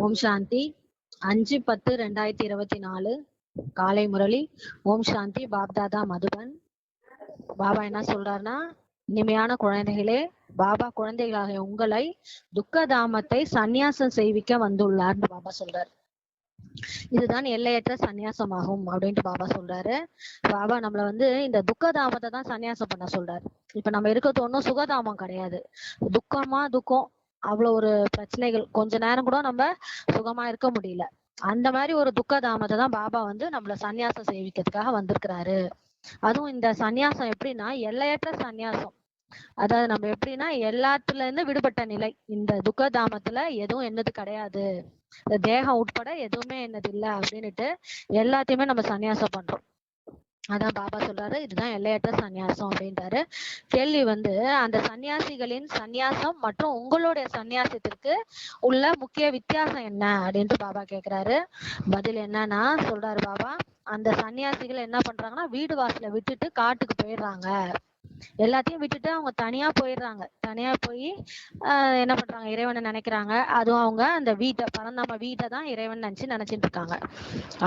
ஓம் சாந்தி. 5/10/2024 காலை முரளி. ஓம் சாந்தி. பாப்தாதா மதுபன். பாபா என்ன சொல்றாருன்னா, இனிமையான குழந்தைகளே, பாபா குழந்தைகளாக உங்களை துக்கதாமத்தை சந்நியாசம் செய்விக்க வந்துள்ளார்னு பாபா சொல்றாரு. இதுதான் எல்லையற்ற சந்நியாசமாகும் அப்படின்ட்டு பாபா சொல்றாரு. பாபா நம்மள இந்த துக்கதாமத்தை தான் சந்நியாசம் பண்ண சொல்றாரு. இப்ப நம்ம இருக்கிறது ஒன்றும் சுகதாமம் கிடையாது. துக்கம் அவ்வளவு ஒரு பிரச்சனைகள், கொஞ்ச நேரம் கூட நம்ம சுகமா இருக்க முடியல. அந்த மாதிரி ஒரு துக்கதாமத்தை தான் பாபா நம்மள சந்நியாசம் செய்விக்கிறதுக்காக வந்திருக்கிறாரு. அதுவும் இந்த சந்நியாசம் எப்படின்னா எல்லையற்ற சந்நியாசம். அதாவது நம்ம எப்படின்னா எல்லாத்துல இருந்து விடுபட்ட நிலை. இந்த துக்கதாமத்துல எதுவும் என்னது கிடையாது, இந்த தேகம் உட்பட எதுவுமே என்னது இல்லை அப்படின்னுட்டு எல்லாத்தையுமே நம்ம சந்நியாசம் பண்றோம். அதான் பாபா சொல்றாரு, இதுதான் எல்லையற்ற சந்நியாசம் அப்படின்றாரு. கேள்வி அந்த சன்னியாசிகளின் சந்நியாசம் மற்றும் உங்களுடைய சந்நியாசத்திற்கு உள்ள முக்கிய வித்தியாசம் என்ன அப்படின்ட்டு பாபா கேக்குறாரு. பதில் என்னன்னா சொல்றாரு பாபா, அந்த சன்னியாசிகள் என்ன பண்றாங்கன்னா வீடு வாசலை விட்டுட்டு காட்டுக்கு போயிடுறாங்க. எல்லாத்தையும் விட்டுட்டு அவங்க தனியா போயிடுறாங்க. தனியா போய் என்ன பண்றாங்க, இறைவனை நினைக்கிறாங்க. அதுவும் அவங்க அந்த பரந்தாம வீட்டை தான் இறைவன் நினைச்சிட்டு இருக்காங்க.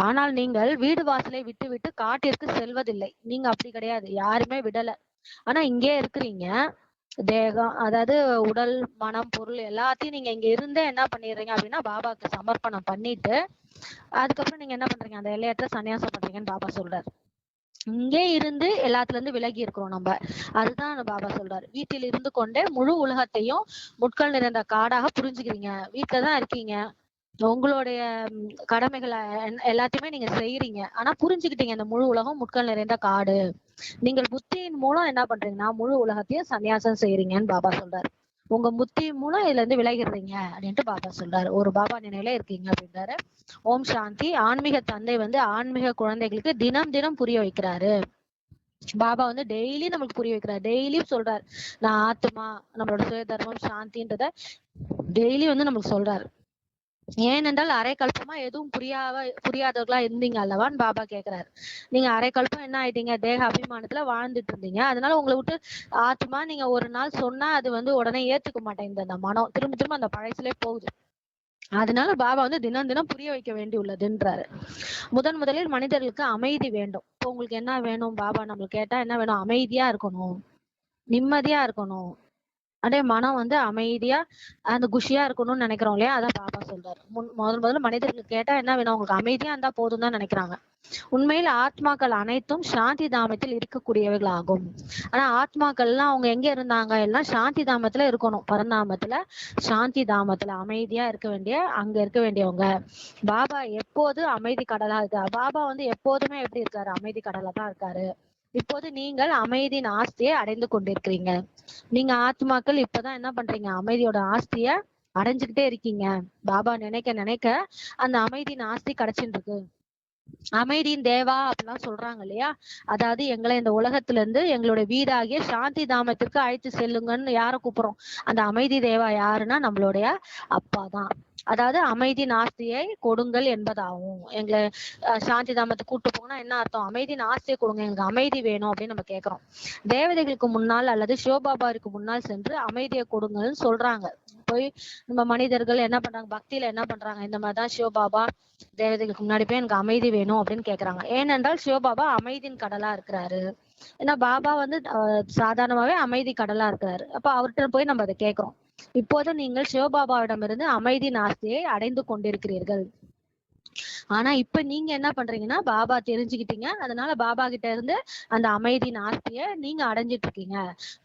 ஆனால் நீங்கள் வீடு வாசலை விட்டு விட்டு காட்டிற்கு செல்வதில்லை. நீங்க அப்படி கிடையாது, யாருமே விடல. ஆனா இங்கே இருக்கிறீங்க. தேகம், அதாவது உடல், மனம், பொருள் எல்லாத்தையும் நீங்க இங்க இருந்தே என்ன பண்ணிடுறீங்க அப்படின்னா பாபாக்கு சமர்ப்பணம் பண்ணிட்டு அதுக்கப்புறம் நீங்க என்ன பண்றீங்க, அந்த எல்லையற்ற சன்னியாசம் பண்றீங்கன்னு பாபா சொல்றாரு. இங்கே இருந்து எல்லாத்துல இருந்து விலகி இருக்கிறோம் நம்ம. அதுதான் பாபா சொல்றாரு. வீட்டில் இருந்து கொண்டே முழு உலகத்தையும் முட்கள் நிறைந்த காடாக புரிஞ்சுக்கிறீங்க. வீட்டுலதான் இருக்கீங்க, உங்களுடைய கடமைகளை எல்லாத்தையுமே நீங்க செய்யறீங்க. ஆனா புரிஞ்சுக்கிட்டீங்க இந்த முழு உலகம் முட்கள் நிறைந்த காடு. நீங்கள் புத்தியின் மூலம் என்ன பண்றீங்கன்னா முழு உலகத்தையும் சன்னியாசம் செய்யறீங்கன்னு பாபா சொல்றாரு. உங்க புத்தி மூலம் இதுல இருந்து விலகிடுறீங்க அப்படின்ட்டு பாபா சொல்றாரு. ஒரு பாபா நிலையில இருக்கீங்க அப்படின்றாரு. ஓம் சாந்தி. ஆன்மீக தந்தை ஆன்மீக குழந்தைகளுக்கு தினம் தினம் புரிய வைக்கிறாரு. பாபா டெய்லி நம்மளுக்கு புரிய வைக்கிறாரு. டெய்லியும் சொல்றாரு, நான் ஆத்மா, நம்மளோட சுய தர்மம், சாந்தின்றத டெய்லி நம்மளுக்கு சொல்றாரு. ஏனென்றால் அரை கல்பமா எதுவும் புரியாதவர்களா இருந்தீங்க அல்லவான்னு பாபா கேக்குறாரு. நீங்க அரை கல்பம் என்ன ஆயிட்டீங்க, தேக அபிமானத்துல வாழ்ந்துட்டு இருந்தீங்க. அதனால உங்களை விட்டு ஆத்மா நீங்க ஒரு நாள் சொன்னா அது உடனே ஏத்துக்க மாட்டேங்குது. அந்த மனம் திரும்ப திரும்ப அந்த பழசுலே போகுது. அதனால பாபா தினம் தினம் புரிய வைக்க வேண்டி உள்ளதுன்றாரு. முதலில் மனிதர்களுக்கு அமைதி வேண்டும். இப்போ உங்களுக்கு என்ன வேணும், பாபா நம்மளுக்கு கேட்டா என்ன வேணும், அமைதியா இருக்கணும், நிம்மதியா இருக்கணும். அதே மனம் அமைதியா அந்த குஷியா இருக்கணும்னு நினைக்கிறோம் இல்லையா, அதான் பாபா சொல்றாரு. முதல்ல மனிதர்களுக்கு கேட்டா என்ன வேணும், அவங்களுக்கு அமைதியா இருந்தா போதும் தான் நினைக்கிறாங்க. உண்மையில் ஆத்மாக்கள் அனைத்தும் சாந்தி தாமத்தில் இருக்கக்கூடியவர்கள் ஆகும். ஆனா ஆத்மாக்கள்லாம் அவங்க எங்க இருந்தாங்க, எல்லாம் சாந்தி தாமத்துல இருக்கணும். பரந்தாமத்துல சாந்தி தாமத்துல அமைதியா அங்க இருக்க வேண்டியவங்க. பாபா எப்போது அமைதி கடலா இருக்காரு. பாபா எப்போதுமே எப்படி இருக்காரு, அமைதி கடலா தான் இருக்காரு. இப்போது நீங்கள் அமைதியின் ஆஸ்தியை அடைந்து கொண்டிருக்கிறீங்க. நீங்க ஆத்மாக்கள் இப்பதான் என்ன பண்றீங்க, அமைதியோட ஆஸ்திய அடைஞ்சுக்கிட்டே இருக்கீங்க. பாபா நினைக்க நினைக்க அந்த அமைதியின் ஆஸ்தி கிடைச்சிட்டு இருக்கு. அமைதியின் தேவா அப்படிலாம் சொல்றாங்க இல்லையா. அதாவது எங்களை இந்த உலகத்துல இருந்து எங்களுடைய வீடாகிய சாந்தி தாமத்திற்கு அழைத்து செல்லுங்கன்னு யார கூப்பிடுறோம், அந்த அமைதி தேவா யாருன்னா நம்மளுடைய அப்பா தான். அதாவது அமைதியின் ஆஸ்தியை கொடுங்கள் என்பதாகும். எங்களை சாந்தி தாமத்தை கூட்டு போனா என்ன அர்த்தம், அமைதியின் ஆஸ்தியை கொடுங்க, எங்களுக்கு அமைதி வேணும் அப்படின்னு நம்ம கேட்கிறோம். தேவதைகளுக்கு முன்னால் அல்லது சிவபாபாவுக்கு முன்னால் சென்று அமைதியை கொடுங்கன்னு சொல்றாங்க. போய் நம்ம மனிதர்கள் என்ன பண்றாங்க, பக்தியில என்ன பண்றாங்க, இந்த மாதிரிதான் சிவபாபா தேவதைகளுக்கு முன்னாடி போய் எனக்கு அமைதி வேணும் அப்படின்னு கேக்குறாங்க. ஏனென்றால் சிவபாபா அமைதியின் கடலா இருக்கிறாரு. ஏன்னா பாபா சாதாரணமாவே அமைதி கடலா இருக்கிறாரு. அப்ப அவர்கிட்ட போய் நம்ம அதை கேட்கிறோம். இப்போது நீங்கள் சிவபாபாவிடமிருந்து அமைதியின் ஆஸ்தியை அடைந்து கொண்டிருக்கிறீர்கள். ஆனா இப்ப நீங்க என்ன பண்றீங்கன்னா பாபா தெரிஞ்சுக்கிட்டீங்க, அதனால பாபா கிட்ட இருந்து அந்த அமைதியின் ஆஸ்தியை நீங்க அடைஞ்சிட்டு இருக்கீங்க.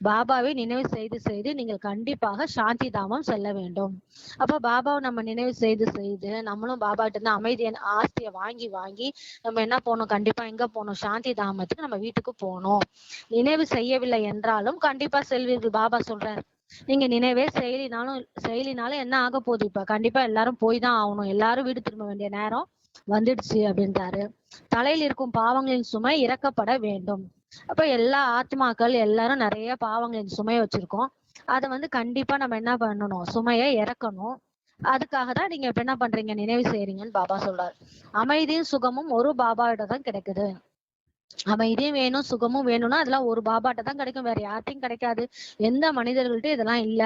பாபாவை நினைவு செய்து செய்து நீங்கள் கண்டிப்பாக சாந்தி தாமம் செல்ல வேண்டும். அப்ப பாபாவை நம்ம நினைவு செய்து செய்து நம்மளும் பாபா கிட்ட இருந்து அமைதியின் ஆஸ்தியை வாங்கி வாங்கி நம்ம என்ன போகணும், கண்டிப்பா எங்க போகணும், சாந்தி தாமத்துக்கு நம்ம வீட்டுக்கு போகணும். நினைவு செய்யவில்லை என்றாலும் கண்டிப்பா செல்வீர்கள். பாபா சொல்றாரு, நீங்க நினைவே செயலினாலும் என்ன ஆக போகுது, இப்ப கண்டிப்பா எல்லாரும் போய் தான் ஆகணும், எல்லாரும் வீடு திரும்ப வேண்டிய நேரம் வந்துடுச்சு அப்படின்றாரு. தலையில் இருக்கும் பாவங்களின் சுமை இறக்கப்பட வேண்டும். அப்ப எல்லா ஆத்மாக்கள் எல்லாரும் நிறைய பாவங்களின் சுமையை வச்சிருக்கோம். அதை கண்டிப்பா நம்ம என்ன பண்ணணும், சுமையை இறக்கணும். அதுக்காக தான் நீங்க இப்ப என்ன பண்றீங்க, நினைவு செய்யறீங்கன்னு பாபா சொல்றாரு. அமைதியும் சுகமும் ஒரு பாபாவிட தான் கிடைக்குது. அமைதியும் வேணும், சுகமும் வேணும்னா அதெல்லாம் ஒரு பாபாட்ட தான் கிடைக்கும், வேற யார்ட்டையும் கிடைக்காது. எந்த மனிதர்கள்ட்ட இதெல்லாம் இல்ல.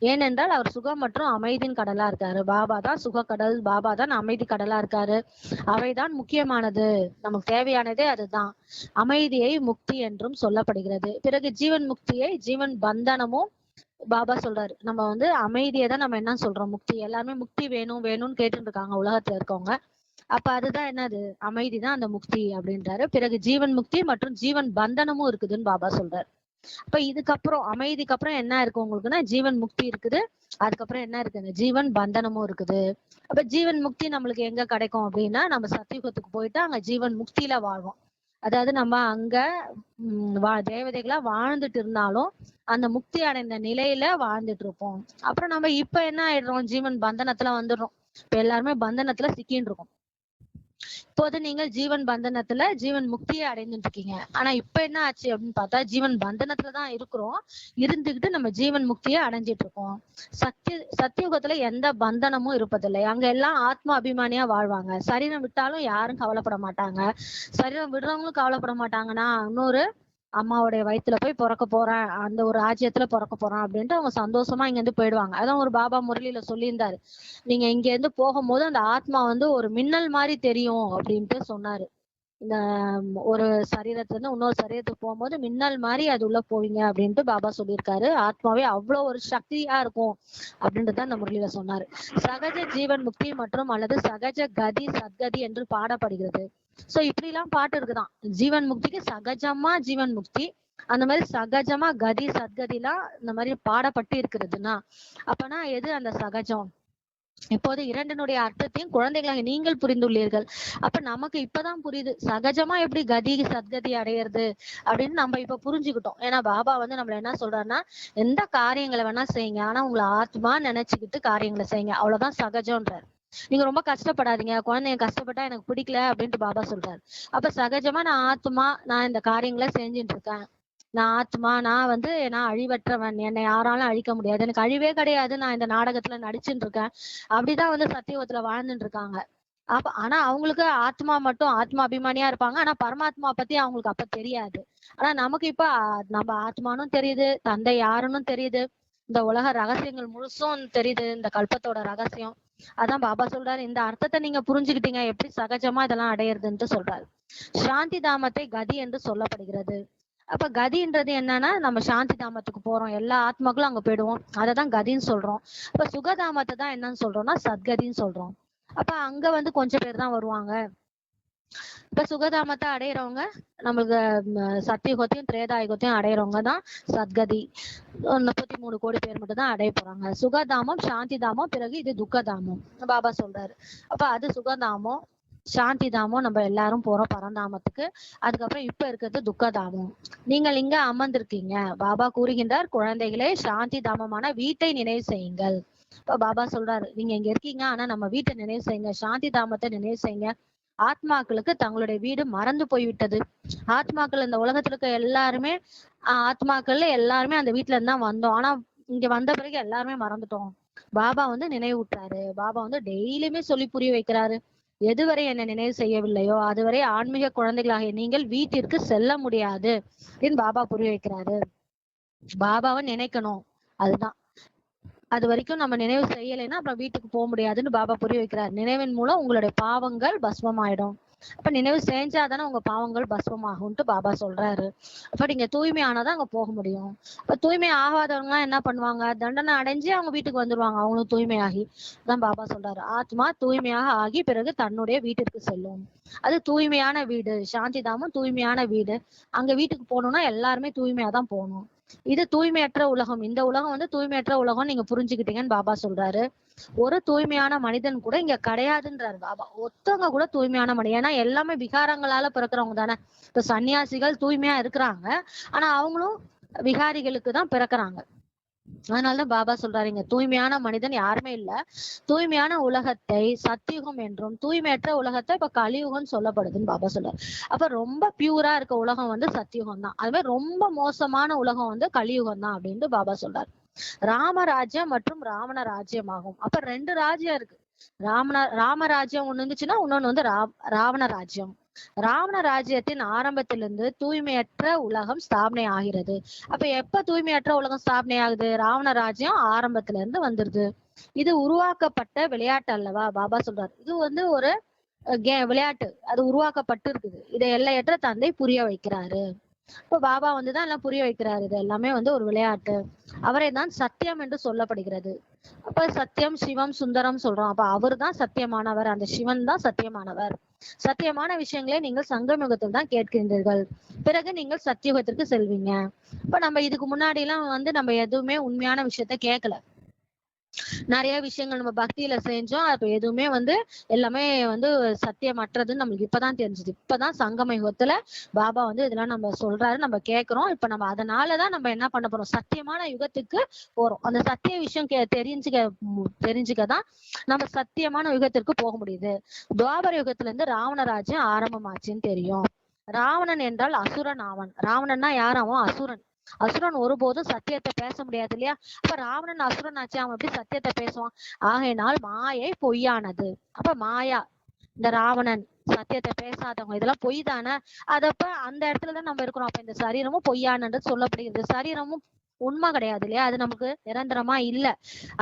ஏனென்றால் அவர் சுகம் மற்றும் அமைதியின் கடலா இருக்காரு. பாபா தான் சுக கடல், பாபா தான் அமைதி கடலா இருக்காரு. அவைதான் முக்கியமானது, நமக்கு தேவையானதே அதுதான். அமைதியை முக்தி என்றும் சொல்லப்படுகிறது. பிறகு ஜீவன் முக்தியை ஜீவன் பந்தனமும் பாபா சொல்றாரு. நம்ம வந்து அமைதியை தான் நம்ம என்ன சொல்றோம், முக்தி. எல்லாருமே முக்தி வேணும் வேணும்னு கேட்டுட்டு இருக்காங்க உலகத்துல இருக்கவங்க. அப்ப அதுதான் என்னது, அமைதிதான் அந்த முக்தி அப்படின்றாரு. பிறகு ஜீவன் முக்தி மற்றும் ஜீவன் பந்தனமும் இருக்குதுன்னு பாபா சொல்றாரு. அப்ப இதுக்கப்புறம் அமைதிக்கு அப்புறம் என்ன இருக்கு உங்களுக்குன்னா, ஜீவன் முக்தி இருக்குது. அதுக்கப்புறம் என்ன இருக்குங்க, ஜீவன் பந்தனமும் இருக்குது. அப்ப ஜீவன் முக்தி நம்மளுக்கு எங்க கிடைக்கும் அப்படின்னா, நம்ம சத்தியுகத்துக்கு போயிட்டு அங்க ஜீவன் முக்தியில வாழ்வோம். அதாவது நம்ம அங்க தேவதைகளா வாழ்ந்துட்டு இருந்தாலும் அந்த முக்தி அடைந்த நிலையில வாழ்ந்துட்டு இருப்போம். அப்புறம் நம்ம இப்ப என்ன ஆயிடுறோம், ஜீவன் பந்தனத்துல வந்துடுறோம். இப்ப எல்லாருமே பந்தனத்துல சிக்கின்னு இருக்கோம். இப்போது நீங்கள் ஜீவன் பந்தனத்துல ஜீவன் முக்தியை அடைந்துட்டு இருக்கீங்க. ஆனா இப்ப என்ன ஆச்சு அப்படின்னு பார்த்தா, ஜீவன் பந்தனத்துலதான் இருக்கிறோம், இருந்துகிட்டு நம்ம ஜீவன் முக்தியை அடைஞ்சிட்டு இருக்கோம். சத்தியுகத்துல எந்த பந்தனமும் இருப்பதில்லை. அங்க எல்லாம் ஆத்மா அபிமானியா வாழ்வாங்க. சரீரம் விட்டாலும் யாரும் கவலைப்பட மாட்டாங்க. சரீரம் விடுறவங்களும் கவலைப்பட மாட்டாங்கன்னா, இன்னொரு அம்மாவுடைய வயித்துல போய் பிறக்க போறேன், அந்த ஒரு ராஜ்யத்துல பிறக்க போறேன் அப்படின்ட்டு அவங்க சந்தோஷமா இங்க இருந்து போயிடுவாங்க. அதான் ஒரு பாபா முரளியில சொல்லியிருந்தாரு, நீங்க இங்க இருந்து போகும்போது அந்த ஆத்மா வந்து ஒரு மின்னல் மாதிரி தெரியும் அப்படின்ட்டு சொன்னாரு. இந்த ஒரு சரீரத்துல இருந்து இன்னொரு சரீரத்துக்கு போகும்போது மின்னல் மாதிரி அது உள்ள போவீங்க அப்படின்ட்டு பாபா சொல்லியிருக்காரு. ஆத்மாவே அவ்வளவு ஒரு சக்தியா இருக்கும் அப்படின்றத அந்த முரளியில சொன்னாரு. சகஜ ஜீவன் முக்தி மற்றும் அல்லது சகஜ கதி சத்கதி என்று பாடப்படுகிறது. சோ இப்படி எல்லாம் பாட்டு இருக்குதான். ஜீவன் முக்திக்கு சகஜமா ஜீவன் முக்தி, அந்த மாதிரி சகஜமா கதி சத்கதி எல்லாம் இந்த மாதிரி பாடப்பட்டு இருக்கிறதுன்னா, அப்பனா எது அந்த சகஜம்? இப்போது இரண்டினுடைய அர்த்தத்தையும் குழந்தைகளாக நீங்கள் புரிந்துள்ளீர்கள். அப்ப நமக்கு இப்பதான் புரியுது, சகஜமா எப்படி கதி சத்கதி அடையிறது அப்படின்னு நம்ம இப்ப புரிஞ்சுக்கிட்டோம். ஏன்னா பாபா வந்து நம்மள என்ன சொல்றாருன்னா, எந்த காரியங்களை வேணா செய்யுங்க, ஆனா உங்களை ஆத்மா நினைச்சுக்கிட்டு காரியங்களை செய்யுங்க, அவ்வளவுதான் சகஜம்ன்றாரு. நீங்க ரொம்ப கஷ்டப்படாதீங்க, குழந்தைங்க கஷ்டப்பட்டா எனக்கு பிடிக்கல அப்படின்ட்டு பாபா சொல்றாரு. அப்ப சகஜமா நான் ஆத்மா, நான் இந்த காரியங்களை செஞ்சுட்டு இருக்கேன், நான் ஆத்மா, நான் வந்து நான் அழிவற்றவன், என்னை யாராலும் அழிக்க முடியாது, எனக்கு அழிவே கிடையாது, நான் இந்த நாடகத்துல நடிச்சுட்டு இருக்கேன், அப்படிதான் வந்து சத்தியுகத்துல வாழ்ந்துட்டு இருக்காங்க. அப்ப ஆனா அவங்களுக்கு ஆத்மா மட்டும் ஆத்மா அபிமானியா இருப்பாங்க. ஆனா பரமாத்மா பத்தி அவங்களுக்கு அப்ப தெரியாது. ஆனா நமக்கு இப்ப நம்ம ஆத்மானும் தெரியுது, தந்தை யாருன்னு தெரியுது, இந்த உலக ரகசியங்கள் முழுசும் தெரியுது, இந்த கல்பத்தோட ரகசியம். அதான் பாபா சொல்றாரு, இந்த அர்த்தத்தை நீங்க புரிஞ்சுக்கிட்டீங்க, எப்படி சகஜமா இதெல்லாம் அடையிறதுன்னு சொல்றாரு. சாந்தி தாமத்தை கதி என்று சொல்லப்படுகிறது. அப்ப கதின்றது என்னன்னா, நம்ம சாந்தி தாமத்துக்கு போறோம், எல்லா ஆத்மாக்களும் அங்க போயிடுவோம், அததான் கதின்னு சொல்றோம். அப்ப சுகதாமத்தை தான் என்னன்னு சொல்றோம்னா சத்கதின்னு சொல்றோம். அப்ப அங்க வந்து கொஞ்சம் பேர் தான் வருவாங்க. இப்ப சுகதாமத்தை அடையிறவங்க நம்மளுக்கு சத்தியுகத்தையும் திரேதாயுகத்தையும் அடையிறவங்க தான் சத்கதி. 33 கோடி பேர் மட்டும் தான் அடைய போறாங்க. சுகதாமம், சாந்தி தாமம், பிறகு இது துக்கதாமம் பாபா சொல்றாரு. அப்ப அது சுகதாமம், சாந்தி தாமம் நம்ம எல்லாரும் போறோம் பரந்தாமத்துக்கு. அதுக்கப்புறம் இப்ப இருக்கிறது துக்கதாமம். நீங்கள் இங்க அமர்ந்திருக்கீங்க. பாபா கூறுகின்றார், குழந்தைகளே சாந்தி தாமமான வீட்டை நினைவு செய்யுங்கள். இப்ப பாபா சொல்றாரு, நீங்க இங்க இருக்கீங்க, ஆனா நம்ம வீட்டை நினைவு செய்யுங்க, சாந்தி தாமத்தை நினைவு செய்யுங்க. ஆத்மாக்களுக்கு தங்களுடைய வீடு மறந்து போய்விட்டது. ஆத்மாக்கள் இந்த உலகத்துல இருக்க எல்லாருமே ஆத்மாக்கள்ல எல்லாருமே அந்த வீட்டுல இருந்தா வந்தோம், ஆனா இங்க வந்த பிறகு எல்லாருமே மறந்துட்டோம். பாபா வந்து நினைவூட்டுறாரு. பாபா வந்து டெய்லியுமே சொல்லி புரிய வைக்கிறாரு, எதுவரை என்ன நினைவு செய்யவில்லையோ அதுவரை ஆன்மீக குழந்தைகளாகிய நீங்கள் வீட்டிற்கு செல்ல முடியாது அப்படின்னு பாபா புரிய வைக்கிறாரு. பாபாவை நினைக்கணும், அதுதான். அது வரைக்கும் நம்ம நினைவு செய்யலைன்னா அப்புறம் வீட்டுக்கு போக முடியாதுன்னு பாபா புரிய வைக்கிறார். நினைவின் மூலம் உங்களுடைய பாவங்கள் பஸ்மமாயிடும். அப்ப நினைவு செஞ்சாதானே உங்க பாவங்கள் பஸ்மமாகும்ட்டு பாபா சொல்றாரு. அப்ப நீங்க தூய்மையானதான் அங்க போக முடியும். இப்ப தூய்மை ஆகாதவங்க எல்லாம் என்ன பண்ணுவாங்க, தண்டனை அடைஞ்சு அவங்க வீட்டுக்கு வந்துருவாங்க, அவங்களும் தூய்மையாகி. அதான் பாபா சொல்றாரு, ஆத்மா தூய்மையாக ஆகி பிறகு தன்னுடைய வீட்டிற்கு செல்லும். அது தூய்மையான வீடு, சாந்தி தாமம் தூய்மையான வீடு. அங்க வீட்டுக்கு போகணும்னா எல்லாருமே தூய்மையா தான் போகணும். இது தூய்மையற்ற உலகம், இந்த உலகம் வந்து தூய்மையற்ற உலகம் நீங்க புரிஞ்சுக்கிட்டீங்கன்னு பாபா சொல்றாரு. ஒரு தூய்மையான மனிதன் கூட இங்க கிடையாதுன்றாரு பாபா. ஒருத்தவங்க கூட தூய்மையான மனிதன், ஏன்னா எல்லாமே விகாரங்களால பிறக்கிறவங்க தானே. இப்ப சன்னியாசிகள் தூய்மையா இருக்கிறாங்க, ஆனா அவங்களும் விகாரிகளுக்கு தான் பிறக்கிறாங்க. அதனாலதான் பாபா சொல்றாரு, இங்க தூய்மையான மனிதன் யாருமே இல்ல. தூய்மையான உலகத்தை சத்தியுகம் என்றும், தூய்மையற்ற உலகத்தை இப்ப கலியுகம் சொல்லப்படுதுன்னு பாபா சொல்றாரு. அப்ப ரொம்ப பியூரா இருக்க உலகம் வந்து சத்தியுகம் தான், அது மாதிரி ரொம்ப மோசமான உலகம் வந்து கலியுகம் தான் அப்படின்ட்டு பாபா சொல்றாரு. ராமராஜ்யம் மற்றும் ராவண ராஜ்யம் ஆகும். அப்ப 2 ராஜ்யம் இருக்கு. ராமராஜ்யம் ஒண்ணு இருந்துச்சுன்னா இன்னொன்னு வந்து ராவண ராஜ்யம். ராவண ராஜ்யத்தின் ஆரம்பத்திலிருந்து தூய்மையற்ற உலகம் ஸ்தாபனை ஆகிறது. அப்ப எப்ப தூய்மையற்ற உலகம் ஸ்தாபனை ஆகுது? ராவண ராஜ்யம் ஆரம்பத்துல இருந்து வந்துருது. இது உருவாக்கப்பட்ட விளையாட்டு அல்லவா? பாபா சொல்றாரு இது வந்து ஒரு விளையாட்டு, அது உருவாக்கப்பட்டு இருக்குது. இதை எல்லையற்ற தந்தை புரிய வைக்கிறாரு. இப்ப பாபா வந்துதான் எல்லாம் புரிய வைக்கிறாரு. இது எல்லாமே வந்து ஒரு விளையாட்டு. அவரை தான் சத்தியம் என்று சொல்லப்படுகிறது. அப்ப சத்தியம், சிவம், சுந்தரம் சொல்றோம். அப்ப அவர் தான் சத்தியமானவர், அந்த சிவன் தான் சத்தியமானவர். சத்தியமான விஷயங்களை நீங்கள் சங்கமயுகத்தில் தான் கேட்கின்றீர்கள், பிறகு நீங்கள் சத்தியுகத்திற்கு செல்வீங்க. இப்ப நம்ம இதுக்கு முன்னாடி எல்லாம் வந்து நம்ம எதுவுமே உண்மையான விஷயத்த கேட்கல. நிறைய விஷயங்கள் நம்ம பக்தியில செஞ்சோம், அப்ப எதுவுமே வந்து எல்லாமே வந்து சத்தியமற்றதுன்னு நம்மளுக்கு இப்பதான் தெரிஞ்சுது. இப்பதான் சங்கம யுகத்துல பாபா வந்து இதெல்லாம் நம்ம சொல்றாரு, நம்ம கேட்கிறோம். இப்ப நம்ம அதனாலதான் நம்ம என்ன பண்ண போறோம், சத்தியமான யுகத்துக்கு போறோம். அந்த சத்திய விஷயம் தெரிஞ்சுக்கதான் நம்ம சத்தியமான யுகத்திற்கு போக முடியுது. துவாபர யுகத்துல இருந்து ராவண ராஜ்யம் ஆரம்பமாச்சுன்னு தெரியும். ராவணன் என்றால் அசுரன் ஆவன். ராவணன்னா யாராவும்? அசுரன். அசுரன் ஒருபோதும் சத்தியத்தை பேச முடியாது இல்லையா? அப்ப ராவணன் அசுரன் ஆச்சு, அவன் எப்படி சத்தியத்தை பேசுவான்? ஆகையினால் மாயை பொய்யானது. அப்ப மாயா, இந்த ராவணன், சத்தியத்தை பேசாதவங்க, இதெல்லாம் பொய் தானே. அதப்ப அந்த இடத்துலதான் நம்ம இருக்கிறோம். அப்ப இந்த சரீரமும் பொய்யானது சொல்லப்படுகிறது. சரீரமும் உண்மை கிடையாது இல்லையா? அது நமக்கு நிரந்தரமா இல்ல,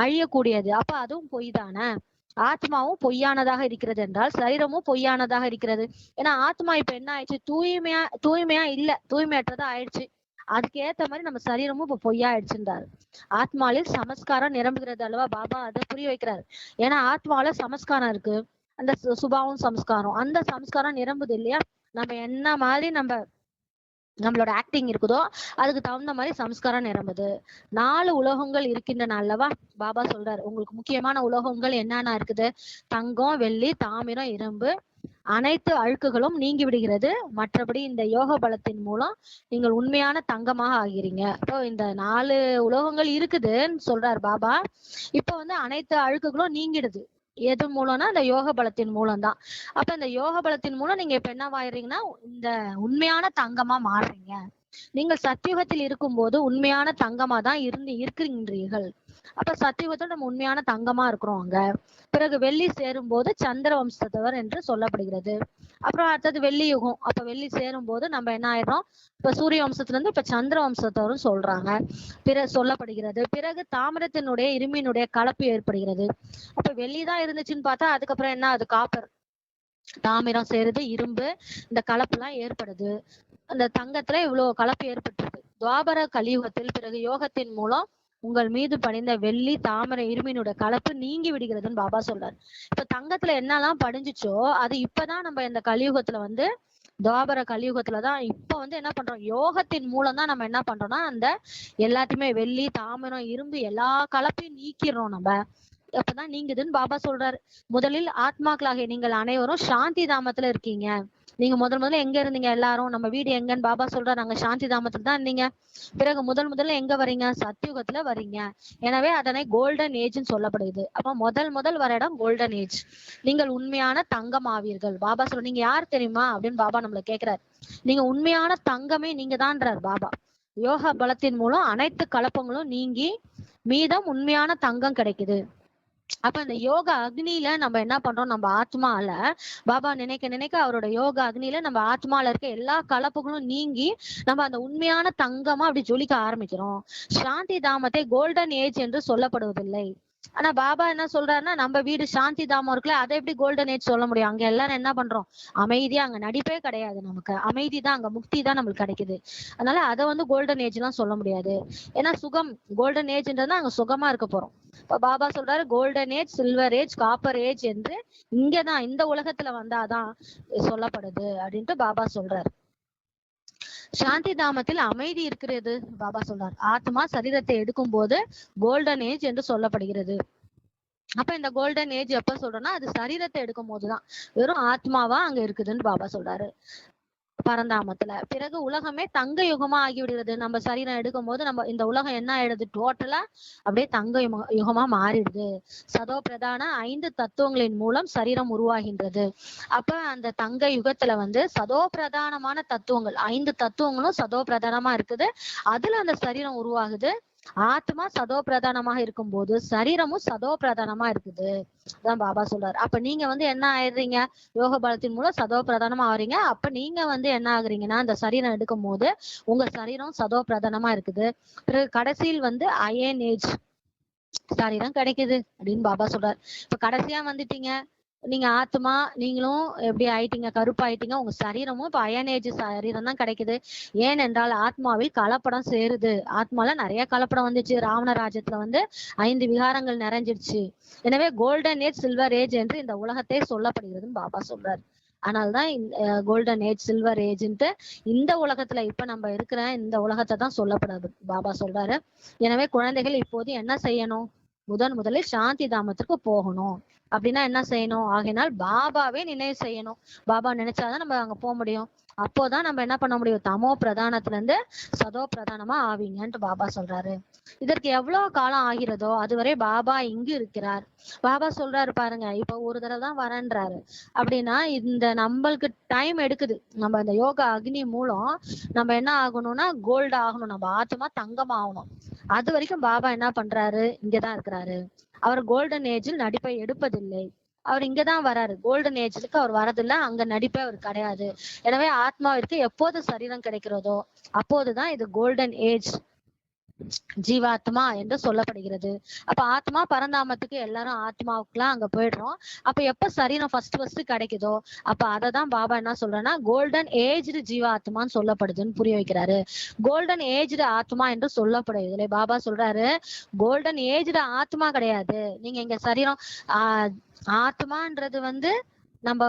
அழியக்கூடியது. அப்ப அதுவும் பொய் தானே. ஆத்மாவும் பொய்யானதாக இருக்கிறது என்றால் சரீரமும் பொய்யானதாக இருக்கிறது. ஏன்னா ஆத்மா இப்ப என்ன ஆயிடுச்சு? தூய்மையா இல்ல, தூய்மையற்றதா ஆயிடுச்சு. அதுக்கு ஏத்த மாதிரி நம்ம சரீரமும் இப்ப பொய்யா ஆயிடுச்சுன்றாரு. ஆத்மாவில் சமஸ்காரம் நிரம்புகிறது அல்லவா? பாபா அதை புரிய வைக்கிறாரு. ஏன்னா ஆத்மாவில சமஸ்காரம் இருக்கு, அந்த சுபாவம் சமஸ்காரம், அந்த சமஸ்காரம் நிரம்புது இல்லையா? நம்ம என்ன மாதிரி நம்மளோட ஆக்டிங் இருக்குதோ அதுக்கு தகுந்த மாதிரி சம்ஸ்காரம் நிரம்புது. 4 உலோகங்கள் இருக்கின்றன அல்லவா? பாபா சொல்றாரு உங்களுக்கு முக்கியமான உலோகங்கள் என்னென்ன இருக்குது? தங்கம், வெள்ளி, தாமிரம், இரும்பு, அனைத்து அழுக்குகளும் நீங்கி விடுகிறது. மற்றபடி இந்த யோக பலத்தின் மூலம் நீங்கள் உண்மையான தங்கமாக ஆகிறீங்க. இப்போ இந்த 4 உலோகங்கள் இருக்குதுன்னு சொல்றாரு பாபா. இப்ப வந்து அனைத்து அழுக்குகளும் நீங்கிடுது. எது மூலம்னா இந்த யோக பலத்தின் மூலம் தான். அப்ப இந்த யோக பலத்தின் மூலம் நீங்க இப்ப என்னவாயிறீங்கன்னா இந்த உண்மையான தங்கமா மாறுறீங்க. நீங்கள் சத்தியுகத்தில் இருக்கும் போது உண்மையான தங்கமா தான் இருக்கிறீர்கள். அப்ப சத்தியுகத்துல நம்ம உண்மையான தங்கமா இருக்கிறோம் அங்க. பிறகு வெள்ளி சேரும் போது சந்திர வம்சத்தவர் என்று சொல்லப்படுகிறது. அப்புறம் அடுத்தது வெள்ளி யுகம். அப்ப வெள்ளி சேரும் போது நம்ம என்ன ஆயிடுறோம்? இப்ப சூரிய வம்சத்துல இருந்து இப்ப சந்திர வம்சத்தவரும் சொல்றாங்க, சொல்லப்படுகிறது. பிறகு தாமிரத்தினுடைய இரும்பினுடைய கலப்பு ஏற்படுகிறது. அப்ப வெள்ளிதான் இருந்துச்சுன்னு பார்த்தா அதுக்கப்புறம் என்ன? அது காப்பர், தாமிரம் சேருது, இரும்பு, இந்த கலப்பு எல்லாம் ஏற்படுது. அந்த தங்கத்துல இவ்வளவு கலப்பு ஏற்பட்டிருக்கு. துவாபர கலியுகத்தில் பிறகு யோகத்தின் மூலம் உங்கள் மீது பணிந்த வெள்ளி, தாமரை, இரும்பினுடைய கலப்பு நீங்கி விடுகிறதுன்னு பாபா சொல்றாரு. இப்ப தங்கத்துல என்னெல்லாம் படிஞ்சுச்சோ அது இப்பதான் நம்ம இந்த கலியுகத்துல வந்து துவாபர கலியுகத்துலதான் இப்ப வந்து என்ன பண்றோம், யோகத்தின் மூலம் தான் நம்ம என்ன பண்றோம்னா அந்த எல்லாத்தையுமே வெள்ளி, தாமிரம், இரும்பு எல்லா கலப்பையும் நீக்கிறோம் நம்ம. அப்பதான் நீங்குதுன்னு பாபா சொல்றாரு. முதலில் ஆத்மாக்களாகிய நீங்கள் அனைவரும் சாந்தி தாமத்துல இருக்கீங்க. நீங்க முதல்ல எங்க இருந்தீங்க? எல்லாரும் நம்ம வீடு எங்கன்னு பாபா சொல்றாரு, நாங்க சாந்தி தாமத்துல தான் இருந்தீங்க. பிறகு முதல்ல எங்க வரீங்க? சத்தியுகத்துல வரீங்க. எனவே அதனை கோல்டன் ஏஜ்ன்னு சொல்லப்படுது. அப்ப முதல் வர இடம் கோல்டன் ஏஜ். நீங்கள் உண்மையான தங்கம் ஆவீர்கள். பாபா சொல்ற நீங்க யார் தெரியுமா அப்படின்னு பாபா நம்மள கேக்குறாரு. நீங்க உண்மையான தங்கமே நீங்க தான்றாரு பாபா. யோகா பலத்தின் மூலம் அனைத்து கலப்பங்களும் நீங்கி மீதம் உண்மையான தங்கம் கிடைக்குது. அப்ப இந்த யோக அக்னியில நம்ம என்ன பண்றோம்? நம்ம ஆத்மால பாபா நினைக்க அவரோட யோக அக்னியில நம்ம ஆத்மால இருக்க எல்லா கலப்புகளும் நீங்கி நம்ம அந்த உண்மையான தங்கமா அப்படி ஜொலிக்க ஆரம்பிக்கிறோம். சாந்தி தாமத்தை கோல்டன் ஏஜ் என்று சொல்லப்படுவதில்லை. ஆனா பாபா என்ன சொல்றாருன்னா நம்ம வீடு சாந்தி தாமம் இருக்குல்ல, அதை எப்படி கோல்டன் ஏஜ் சொல்ல முடியும்? அங்க எல்லாரும் என்ன பண்றோம்? அமைதியா, அங்க நடிப்பே கிடையாது, நமக்கு அமைதி தான், அங்க முக்தி தான் நம்மளுக்கு கிடைக்குது. அதனால அதை வந்து கோல்டன் ஏஜ் எல்லாம் சொல்ல முடியாது. ஏன்னா சுகம், கோல்டன் ஏஜ்ன்றதுனா அங்க சுகமா இருக்க போறோம். இப்ப பாபா சொல்றாரு golden age, silver age, copper age என்று இங்கதான் இந்த உலகத்துல வந்தாதான் சொல்லப்படுது அப்படின்ட்டு பாபா சொல்றாரு. சாந்தி தாமத்தில் அமைதி இருக்கிறது பாபா சொல்றார். ஆத்மா சரீரத்தை எடுக்கும் போது கோல்டன் ஏஜ் என்று சொல்லப்படுகிறது. அப்ப இந்த கோல்டன் ஏஜ் எப்ப சொல்றோம்னா அது சரீரத்தை எடுக்கும் போதுதான், வெறும் ஆத்மாவா அங்க இருக்குதுன்னு பாபா சொல்றாரு பரந்தாமத்துல. பிறகு உலகமே தங்க யுகமா ஆகிவிடுகிறது. நம்ம சரீரம் எடுக்கும் போது நம்ம இந்த உலகம் என்ன ஆயிடுது? டோட்டலா அப்படியே தங்க யுகமா மாறிடுது. சதோ பிரதான 5 தத்துவங்களின் மூலம் சரீரம் உருவாகின்றது. அப்ப அந்த தங்க யுகத்துல வந்து சதோ பிரதானமான தத்துவங்கள் 5 தத்துவங்களும் சதோ பிரதானமா இருக்குது. அதுல அந்த சரீரம் உருவாகுது. ஆத்மா சதோ பிரதானமாக இருக்கும் போது சரீரமும் சதோ பிரதானமா இருக்குது. அதான் பாபா சொல்றாரு. அப்ப நீங்க என்ன ஆயிடுறீங்க, யோக பலத்தின் மூலம் சதோ பிரதானமா ஆகுறீங்க. அப்ப நீங்க என்ன ஆகுறீங்கன்னா, அந்த சரீரம் எடுக்கும் போது உங்க சரீரம் சதோ பிரதானமா இருக்குது. பிறகு கடைசியில் அயன் ஏஜ் சரீரம் கிடைக்குது அப்படின்னு பாபா சொல்றாரு. இப்ப கடைசியா வந்துட்டீங்க, நீங்க ஆத்மா, நீங்களும் எப்படி ஆயிட்டீங்க, கருப்பாயிட்டீங்க. உங்க சரீரமும் இப்ப அயனேஜ் சரீரம் தான் கிடைக்குது. ஏனென்றால் ஆத்மாவில் கலப்படம் சேருது. ஆத்மால நிறைய கலப்படம் வந்துச்சு. ராவண ராஜ்யத்துல 5 விகாரங்கள் நிறைஞ்சிருச்சு. எனவே கோல்டன் ஏஜ் சில்வர் ஏஜ் என்று இந்த உலகத்தை சொல்லப்படுகிறதுன்னு பாபா சொல்றாரு. அதனால்தான் கோல்டன் ஏஜ் சில்வர் ஏஜ்ன்ட்டு இந்த உலகத்துல இப்ப நம்ம இருக்கிற இந்த உலகத்தை தான் சொல்லப்படுது பாபா சொல்றாரு. எனவே குழந்தைகள் இப்போது என்ன செய்யணும், முதலில் சாந்தி தாமத்திற்கு போகணும். அப்படின்னா என்ன செய்யணும், ஆகையினால் பாபாவே நினைவு செய்யணும். பாபா நினைச்சாதான் நம்ம அங்க போக முடியும். அப்போதான் நம்ம என்ன பண்ண முடியும், தமோ பிரதானத்துல இருந்து சதோ பிரதானமா ஆவீங்கன்ட்டு பாபா சொல்றாரு. இதற்கு எவ்வளவு காலம் ஆகிறதோ அதுவரை பாபா இங்கு இருக்கிறார். பாபா சொல்றாரு பாருங்க, இப்ப ஒரு தடவை தான் வரேன்றாரு. அப்படின்னா இந்த நம்மளுக்கு டைம் எடுக்குது. நம்ம இந்த யோகா அக்னி மூலம் நம்ம என்ன ஆகணும்னா கோல்டு ஆகணும், நம்ம ஆத்மா தங்கம் ஆகணும். அது வரைக்கும் பாபா என்ன பண்றாரு, இங்கதான் இருக்கிறாரு. அவர் கோல்டன் ஏஜில் நடிப்பை எடுப்பதில்லை. அவர் இங்கதான் வராரு. கோல்டன் ஏஜ்க்கு அவர் வரதில்லை, அங்க நடிப்பே அவர் கிடையாது. எனவே ஆத்மாவிற்கு எப்போது சரீரம் கிடைக்கிறதோ அப்போதுதான் இது கோல்டன் ஏஜ் ஜீவாத்மா என்று சொல்லப்படுகிறது. அப்ப ஆத்மா பரந்தாமத்துக்கு எல்லாரும் ஆத்மாவுக்குலாம் அங்க போயிடுறோம். அப்ப எப்ப சரீரம் ஃபர்ஸ்ட் கிடைக்குதோ அப்ப அததான் பாபா என்ன சொல்றேன்னா கோல்டன் ஏஜ்டு ஜீவாத்மான்னு சொல்லப்படுதுன்னு புரிய வைக்கிறாரு. கோல்டன் ஏஜ்டு ஆத்மா என்று சொல்லப்படுது. இதுல பாபா சொல்றாரு, கோல்டன் ஏஜ்டு ஆத்மா கிடையாது. நீங்க இங்க சரீரம் ஆத்மான்றது நம்ம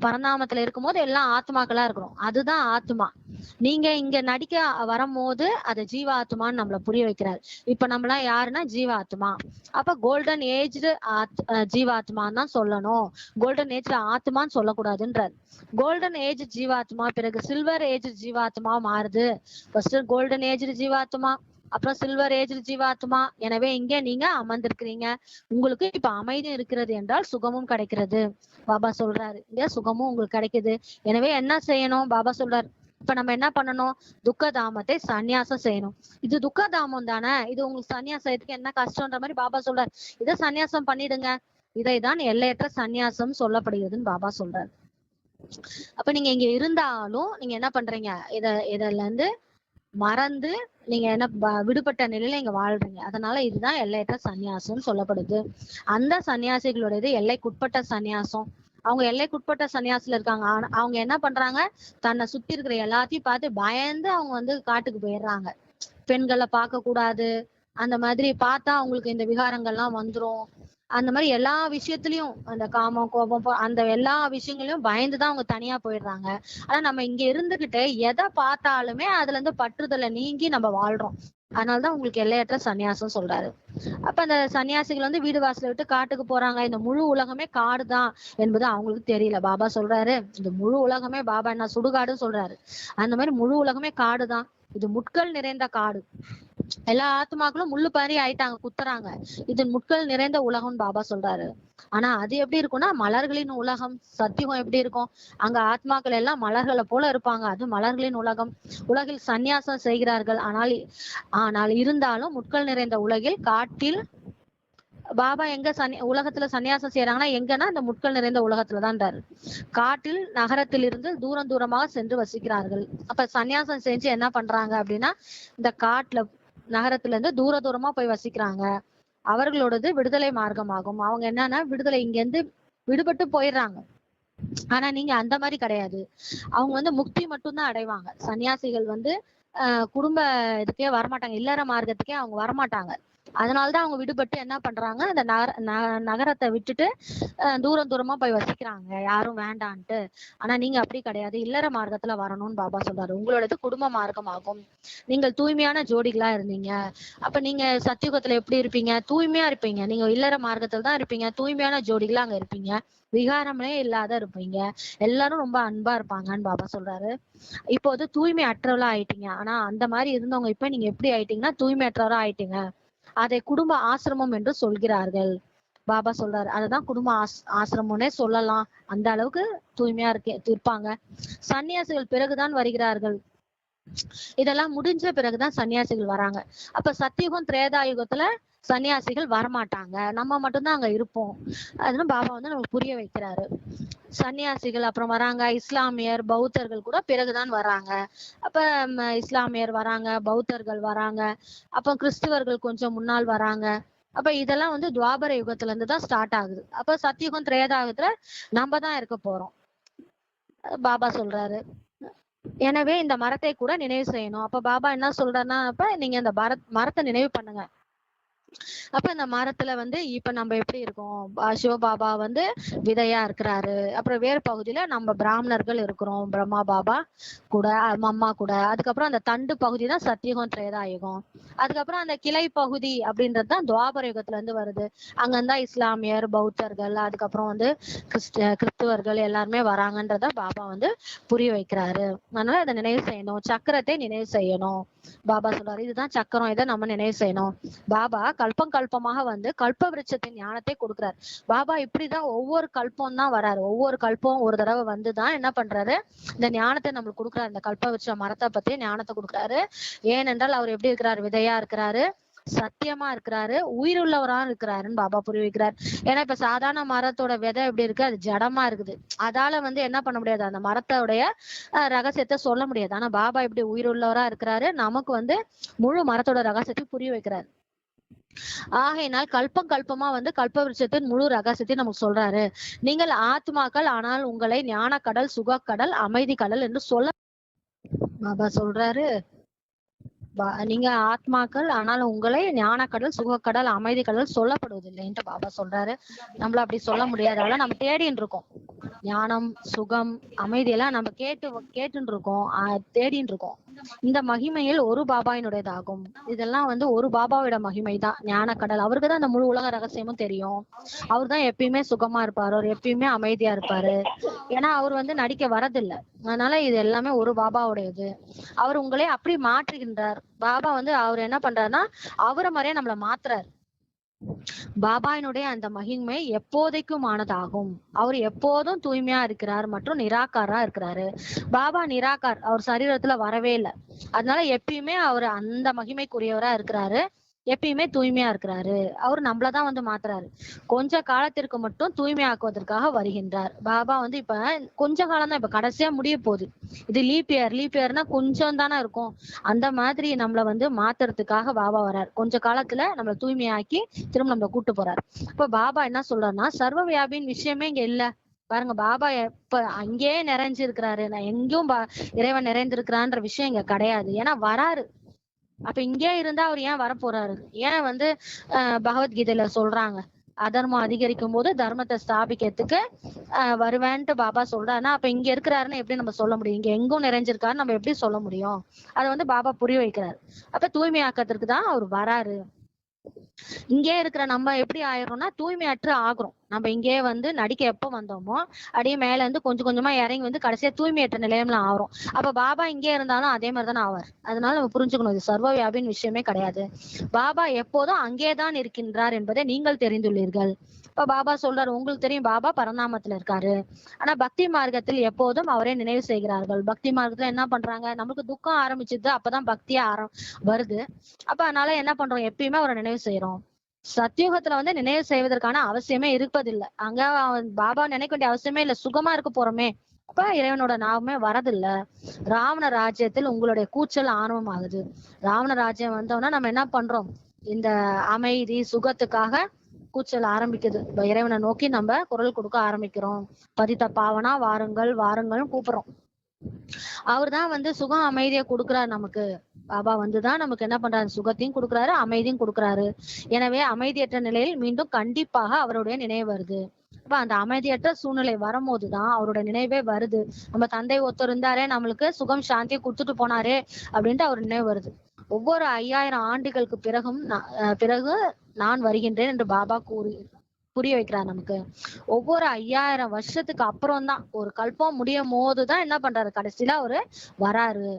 பரந்தாமத்துல இருக்கும்போது எல்லாம் ஆத்மாக்களா இருக்கிறோம். அதுதான் ஆத்மா. நீங்க இங்க நடிக்க வரும்போது அது ஜீவாத்மான்னு நம்மள புரிய வைக்கிறாரு. இப்ப நம்மளாம் யாருன்னா ஜீவாத்மா. அப்ப கோல்டன் ஏஜ்டு ஜீவாத்மான்னு தான் சொல்லணும், கோல்டன் ஏஜ் ஆத்மான்னு சொல்லக்கூடாதுன்றாரு. கோல்டன் ஏஜ் ஜீவாத்மா பிறகு சில்வர் ஏஜ் ஜீவாத்மா மாறுது. ஃபர்ஸ்ட் கோல்டன் ஏஜ் ஜீவாத்மா, அப்புறம் சில்வர் ஏஜ் ஜீவாத்மா. எனவே இங்க நீங்க அமர்ந்திருக்கிறீங்க, உங்களுக்கு இப்ப அமைதி இருக்கிறது என்றால் சுகமும் கிடைக்கிறது. பாபா சொல்றாரு, இங்க சுகமும் உங்களுக்கு கிடைக்குது. எனவே என்ன செய்யணும், பாபா சொல்றாரு, இப்ப நம்ம என்ன பண்ணணும், துக்கதாமத்தை சந்நியாசம் செய்யணும். இது துக்கதாமம் தானே, இது உங்களுக்கு சந்நியாசத்துக்கு என்ன கஷ்டம்ன்ற மாதிரி பாபா சொல்றாரு. இதை சந்நியாசம் பண்ணிடுங்க. இதைதான் எல்லையற்ற சந்நியாசம் சொல்லப்படுகிறதுன்னு பாபா சொல்றாரு. அப்ப நீங்க இங்க இருந்தாலும் நீங்க என்ன பண்றீங்க, இதுல இருந்து மறந்து நீங்க என்ன விடுபட்ட நிலையில இங்க வாழ்றீங்க. அதனால இதுதான் எல்லையற்ற சந்நியாசம்னு சொல்லப்படுது. அந்த சன்னியாசிகளுடையது எல்லைக்குட்பட்ட சந்நியாசம். அவங்க எல்லைக்குட்பட்ட சன்னியாசில இருக்காங்க. ஆனா அவங்க என்ன பண்றாங்க, தன்னை சுத்தி இருக்கிற எல்லாத்தையும் பார்த்து பயந்து அவங்க காட்டுக்கு போயிடுறாங்க. பெண்களை பார்க்க கூடாது, அந்த மாதிரி பார்த்தா அவங்களுக்கு இந்த விகாரங்கள்லாம் வந்துரும். அந்த மாதிரி எல்லா விஷயத்திலயும் அந்த காமம் கோபம் அந்த எல்லா விஷயங்களையும் பயந்துதான் அவங்க தனியா போயிடுறாங்க. ஆனா நம்ம இங்க இருந்துகிட்டு எதை பார்த்தாலுமே அதுல இருந்து பற்றுதலை நீங்கி நம்ம வாழ்றோம். அதனாலதான் உங்களுக்கு எல்லையற்ற சன்னியாசம் சொல்றாரு. அப்ப அந்த சன்னியாசிகள் வீடு வாசலை விட்டு காட்டுக்கு போறாங்க. இந்த முழு உலகமே காடுதான் என்பது அவங்களுக்கு தெரியல. பாபா சொல்றாரு, இந்த முழு உலகமே, பாபா என்ன சுடுகாடுன்னு சொல்றாரு, அந்த மாதிரி முழு உலகமே காடுதான். இது முட்கள் நிறைந்த காடு. எல்லா ஆத்மாக்களும் முள்ளு பாரி ஆயிட்டாங்க, குத்துறாங்க. இது முட்கள் நிறைந்த உலகம்னு பாபா சொல்றாரு. ஆனா அது எப்படி இருக்கும்னா மலர்களின் உலகம். சத்தியம் எப்படி இருக்கும், அங்க ஆத்மாக்கள் எல்லாம் மலர்களை போல இருப்பாங்க. அது மலர்களின் உலகம். உலகில் சந்நியாசம் செய்கிறார்கள். ஆனால் இருந்தாலும் முட்கள் நிறைந்த உலகில் காட்டில் பாபா எங்க உலகத்துல சன்னியாசம் செய்யறாங்கன்னா எங்கன்னா இந்த முட்கள் நிறைந்த உலகத்துலதான்றாரு. காட்டில் நகரத்தில் இருந்து தூரம் தூரமாக சென்று வசிக்கிறார்கள். அப்ப சன்னியாசம் செஞ்சு என்ன பண்றாங்க அப்படின்னா இந்த காட்டுல நகரத்துல இருந்து தூர தூரமா போய் வசிக்கிறாங்க. அவர்களோடது விடுதலை மார்க்கமாகும். அவங்க என்னன்னா விடுதலை, இங்க இருந்து விடுபட்டு போயிடுறாங்க. ஆனா நீங்க அந்த மாதிரி கிடையாது. அவங்க முக்தி மட்டும்தான் அடைவாங்க. சன்னியாசிகள் குடும்ப இதுக்கே வரமாட்டாங்க, இல்லற மார்க்கத்துக்கே அவங்க வரமாட்டாங்க. அதனாலதான் அவங்க விடுபட்டு என்ன பண்றாங்க, அந்த நகரத்தை விட்டுட்டு தூரம் தூரமா போய் வசிக்கிறாங்க, யாரும் வேண்டான்ட்டு. ஆனா நீங்க அப்படி கிடையாது, இல்லற மார்க்கத்துல வரணும்னு பாபா சொல்றாரு. உங்களோடது குடும்ப மார்க்கம் ஆகும். நீங்கள் தூய்மையான ஜோடிகளா இருந்தீங்க. அப்ப நீங்க சத்தியுகத்துல எப்படி இருப்பீங்க, தூய்மையா இருப்பீங்க. நீங்க இல்லற மார்க்கத்துல தான் இருப்பீங்க, தூய்மையான ஜோடிகளா அங்க இருப்பீங்க, விகாரமே இல்லாத இருப்பீங்க, எல்லாரும் ரொம்ப அன்பா இருப்பாங்கன்னு பாபா சொல்றாரு. இப்போது தூய்மை அற்றவளா ஆயிட்டீங்க. ஆனா அந்த மாதிரி இருந்தவங்க இப்ப நீங்க எப்படி ஆயிட்டீங்கன்னா தூய்மை அற்றவரா ஆயிட்டீங்க. அதை குடும்ப ஆசிரமம் என்று சொல்கிறார்கள். பாபா சொல்றாரு, அதுதான் குடும்ப ஆசிரமம்னே சொல்லலாம். அந்த அளவுக்கு தூய்மையா இருப்பாங்க. சன்னியாசிகள் பிறகுதான் வருகிறார்கள். இதெல்லாம் முடிஞ்ச பிறகுதான் சன்னியாசிகள் வராங்க. அப்ப சத்தியுகம் திரேதாயுகத்துல சன்னியாசிகள் வரமாட்டாங்க, நம்ம மட்டும்தான் அங்க இருப்போம். அதுன்னு பாபா வந்து நமக்கு புரிய வைக்கிறாரு. சன்னியாசிகள் அப்புறம் வராங்க, இஸ்லாமியர் பௌத்தர்கள் கூட பிறகுதான் வராங்க. அப்ப இஸ்லாமியர் வராங்க, பௌத்தர்கள் வராங்க, அப்ப கிறிஸ்துவர்கள் கொஞ்சம் முன்னால் வராங்க. அப்ப இதெல்லாம் வந்து துவாபர யுகத்துல இருந்து தான் ஸ்டார்ட் ஆகுது. அப்ப சத்தியுகம் திரேதாயுகத்துல நம்ம தான் இருக்க போறோம். பாபா சொல்றாரு. எனவே இந்த மரத்தை கூட நினைவு செய்யணும். அப்ப பாபா என்ன சொல்றாருன்னா, அப்ப நீங்க இந்த மரத்தை நினைவு பண்ணுங்க. அப்ப இந்த மரத்துல வந்து இப்ப நம்ம எப்படி இருக்கோம், சிவபாபா வந்து விதையா இருக்கிறாரு. அப்புறம் வேறு பகுதியில நம்ம பிராமணர்கள் இருக்கிறோம், பிரம்மா பாபா கூட, அம்மா கூட. அதுக்கப்புறம் அந்த தண்டு பகுதி தான் சத்தியுகம் திரேதாயுகம். அதுக்கப்புறம் அந்த கிளை பகுதி அப்படின்றது தான் துவாபர யுகத்துல இருந்து வருது. அங்கிருந்தா இஸ்லாமியர் பௌத்தர்கள் அதுக்கப்புறம் வந்து கிறிஸ்துவர்கள் எல்லாருமே வராங்கன்றத பாபா வந்து புரிய வைக்கிறாரு. அதனால அதை நினைவு செய்யணும், சக்கரத்தை நினைவு செய்யணும். பாபா சொல்றாரு இதுதான் சக்கரம், இதை நம்ம நினைவு செய்யணும். பாபா கல்பம் கல்பமாக வந்து கல்ப விருட்சத்தின் ஞானத்தை கொடுக்கிறார். பாபா இப்படிதான் ஒவ்வொரு கல்பம் தான் வராரு. ஒவ்வொரு கல்பம் ஒரு தடவை வந்துதான் என்ன பண்றாரு, இந்த ஞானத்தை நம்மளுக்கு கொடுக்குறாரு. இந்த கல்ப விருட்ச மரத்தை பத்தி ஞானத்தை கொடுக்குறாரு. ஏனென்றால் அவர் எப்படி இருக்கிறாரு, விதையா இருக்கிறாரு, சத்தியமா இருக்கிறாரு, உயிருள்ளவரா இருக்கிறாருன்னு பாபா புரிய வைக்கிறார். ஏன்னா இப்ப சாதாரண மரத்தோட விதை எப்படி இருக்கு, அது ஜடமா இருக்குது. அதால வந்து என்ன பண்ண முடியாது, அந்த மரத்தோடைய ரகசியத்தை சொல்ல முடியாது. ஆனா பாபா இப்படி உயிருள்ளவரா இருக்கிறாரு, நமக்கு வந்து முழு மரத்தோட ரகசியத்தை புரிய வைக்கிறாரு. ஆகையினால் கல்பம் கல்பமா வந்து கல்ப விருட்சத்தின் முழு ரகசியத்தை நமக்கு சொல்றாரு. நீங்கள் ஆத்மாக்கள், ஆனால் உங்களை ஞான கடல், சுக கடல், அமைதி கடல் என்று சொல்ல பாபா சொல்றாரு. நீங்க ஆத்மாக்கள், ஆனால் உங்களை ஞான கடல், சுகக்கடல், அமைதி கடல் சொல்லப்படுவதில்லைன்ட்டு பாபா சொல்றாரு. நம்மள அப்படி சொல்ல முடியாதால நம்ம தேடின்னு இருக்கோம். ஞானம், சுகம், அமைதியெல்லாம் நம்ம கேட்டுன்னு இருக்கோம், தேடின்னு இருக்கோம். இந்த மகிமையில் ஒரு பாபாவினுடையதாகும். இதெல்லாம் வந்து ஒரு பாபாவோட மகிமை தான், ஞான கடல். அவருக்கு தான் அந்த முழு உலக ரகசியமும் தெரியும். அவர் தான் எப்பயுமே சுகமா இருப்பாரு, அவர் எப்பயுமே அமைதியா இருப்பாரு. ஏன்னா அவர் வந்து நடிக்க வரதில்லை. அதனால இது எல்லாமே ஒரு பாபாவுடையது. அவர் உங்களை அப்படி மாற்றுகின்றார். பாபா வந்து அவர் என்ன பண்றாருன்னா, அவரை மாதிரியே நம்மள மாத்துறாரு. பாபாயினுடைய அந்த மகிமை எப்போதைக்கும் ஆனதாகும். அவர் எப்போதும் தூய்மையா இருக்கிறார் மற்றும் நிராகாரா இருக்கிறாரு. பாபா நிராகார், அவர் சரீரத்துல வரவே இல்லை. அதனால எப்பயுமே அவர் அந்த மகிமைக்குரியவரா இருக்கிறாரு, எப்பயுமே தூய்மையா இருக்கிறாரு. அவர் நம்மளதான் வந்து மாத்துறாரு. கொஞ்ச காலத்திற்கு மட்டும் தூய்மையாக்குவதற்காக வருகின்றார். பாபா வந்து இப்ப கொஞ்ச காலம் தான், இப்ப கடைசியா முடிய போகுது. இது லீப் இயர்னா கொஞ்சம் தானே இருக்கும். அந்த மாதிரி நம்மள வந்து மாத்துறதுக்காக பாபா வர்றார். கொஞ்ச காலத்துல நம்மள தூய்மையாக்கி திரும்ப நம்மள கூட்டு போறாரு. இப்ப பாபா என்ன சொல்றாருன்னா, சர்வ வியாபியின் விஷயமே இங்க இல்ல. பாருங்க, பாபா எப்ப அங்கேயே நிறைஞ்சிருக்கிறாரு. நான் எங்கேயும் இறைவன் நிறைந்திருக்கிறான்ற விஷயம் இங்க கிடையாது. ஏன்னா வராரு. அப்ப இங்கே இருந்தா அவர் ஏன் வரப்போறாரு? ஏன் வந்து பகவத்கீதையில சொல்றாங்க, அதர்மம் அதிகரிக்கும் போது தர்மத்தை ஸ்தாபிக்கிறதுக்கு வருவேன்ட்டு பாபா சொல்றாருன்னா, அப்ப இங்க இருக்கிறாருன்னு எப்படி நம்ம சொல்ல முடியும்? இங்க எங்கும் நிறைஞ்சிருக்காரு நம்ம எப்படி சொல்ல முடியும்? அதை வந்து பாபா புரிய வைக்கிறாரு. அப்ப தூய்மையாக்கிறதுக்கு தான் அவர் வராரு. இங்கே இருக்கிற நம்ம எப்படி ஆயிரோம்னா தூய்மையற்று ஆகுறோம். நம்ம இங்கே வந்து நடிக்க எப்ப வந்தோமோ அப்படியே மேல இருந்து கொஞ்சம் கொஞ்சமா இறங்கி வந்து கடைசியா தூய்மையற்ற நிலையம்ல ஆகிறோம். அப்ப பாபா இங்கே இருந்தாலும் அதே மாதிரிதானே ஆவார். அதனால நம்ம புரிஞ்சுக்கணும், இது சர்வ வியாபின் விஷயமே கிடையாது. பாபா எப்போதும் அங்கேதான் இருக்கின்றார் என்பதை நீங்கள் தெரிந்துள்ளீர்கள். இப்ப பாபா சொல்றாரு, உங்களுக்கு தெரியும் பாபா பரநாமத்துல இருக்காரு. ஆனா பக்தி மார்க்கத்தில் எப்போதும் அவரே நினைவு செய்கிறார்கள். பக்தி மார்க்கத்துல என்ன பண்றாங்க, நமக்கு துக்கம் ஆரம்பிச்சது அப்பதான் பக்தியா வருது. அப்ப அதனால என்ன பண்றோம், எப்பயுமே அவரை நினைவு செய்யறோம். சத்தியுகத்துல வந்து நினைவு செய்வதற்கான அவசியமே இருப்பதில்லை. அங்க பாபா நினைக்க வேண்டிய அவசியமே இல்லை, சுகமா இருக்க போறோமே. அப்ப இறைவனோட நாமமே வரதில்ல. ராவண ராஜ்யத்தில் உங்களுடைய கூச்சல் ஆணவம் ஆகுது. ராவண ராஜ்யம் வந்தோம்னா நம்ம என்ன பண்றோம், இந்த அமைதி சுகத்துக்காக கூச்சல் ஆரம்பிக்குது. இறைவனை நோக்கி நம்ம குரல் கொடுக்க ஆரம்பிக்கிறோம். பதித்த பாவனா வாருங்கள் வாருங்கள் கூப்பிடுறோம். அவர்தான் வந்து சுகம் அமைதியை கொடுக்குறாரு நமக்கு. பாபா வந்துதான் நமக்கு என்ன பண்றாரு, சுகத்தையும் கொடுக்குறாரு, அமைதியும் கொடுக்குறாரு. எனவே அமைதியற்ற நிலையில் மீண்டும் கண்டிப்பாக அவருடைய நினைவு வருது. அப்ப அந்த அமைதியற்ற சூழ்நிலை வரும்போதுதான் அவருடைய நினைவே வருது. நம்ம தந்தை ஒருத்தர் இருந்தாரே, நம்மளுக்கு சுகம் சாந்தியை கொடுத்துட்டு போனாரே அப்படின்ட்டு அவர் நினைவு வருது. ஒவ்வொரு 5000 ஆண்டுகளுக்கு பிறகு நான் வருகின்றேன் என்று பாபா புரிய வைக்கிறார் நமக்கு. ஒவ்வொரு 5000 வருஷத்துக்கு அப்புறம் தான், ஒரு கல்பம் முடியும் போதுதான் என்ன பண்றாரு, கடைசியில அவரு வராரு.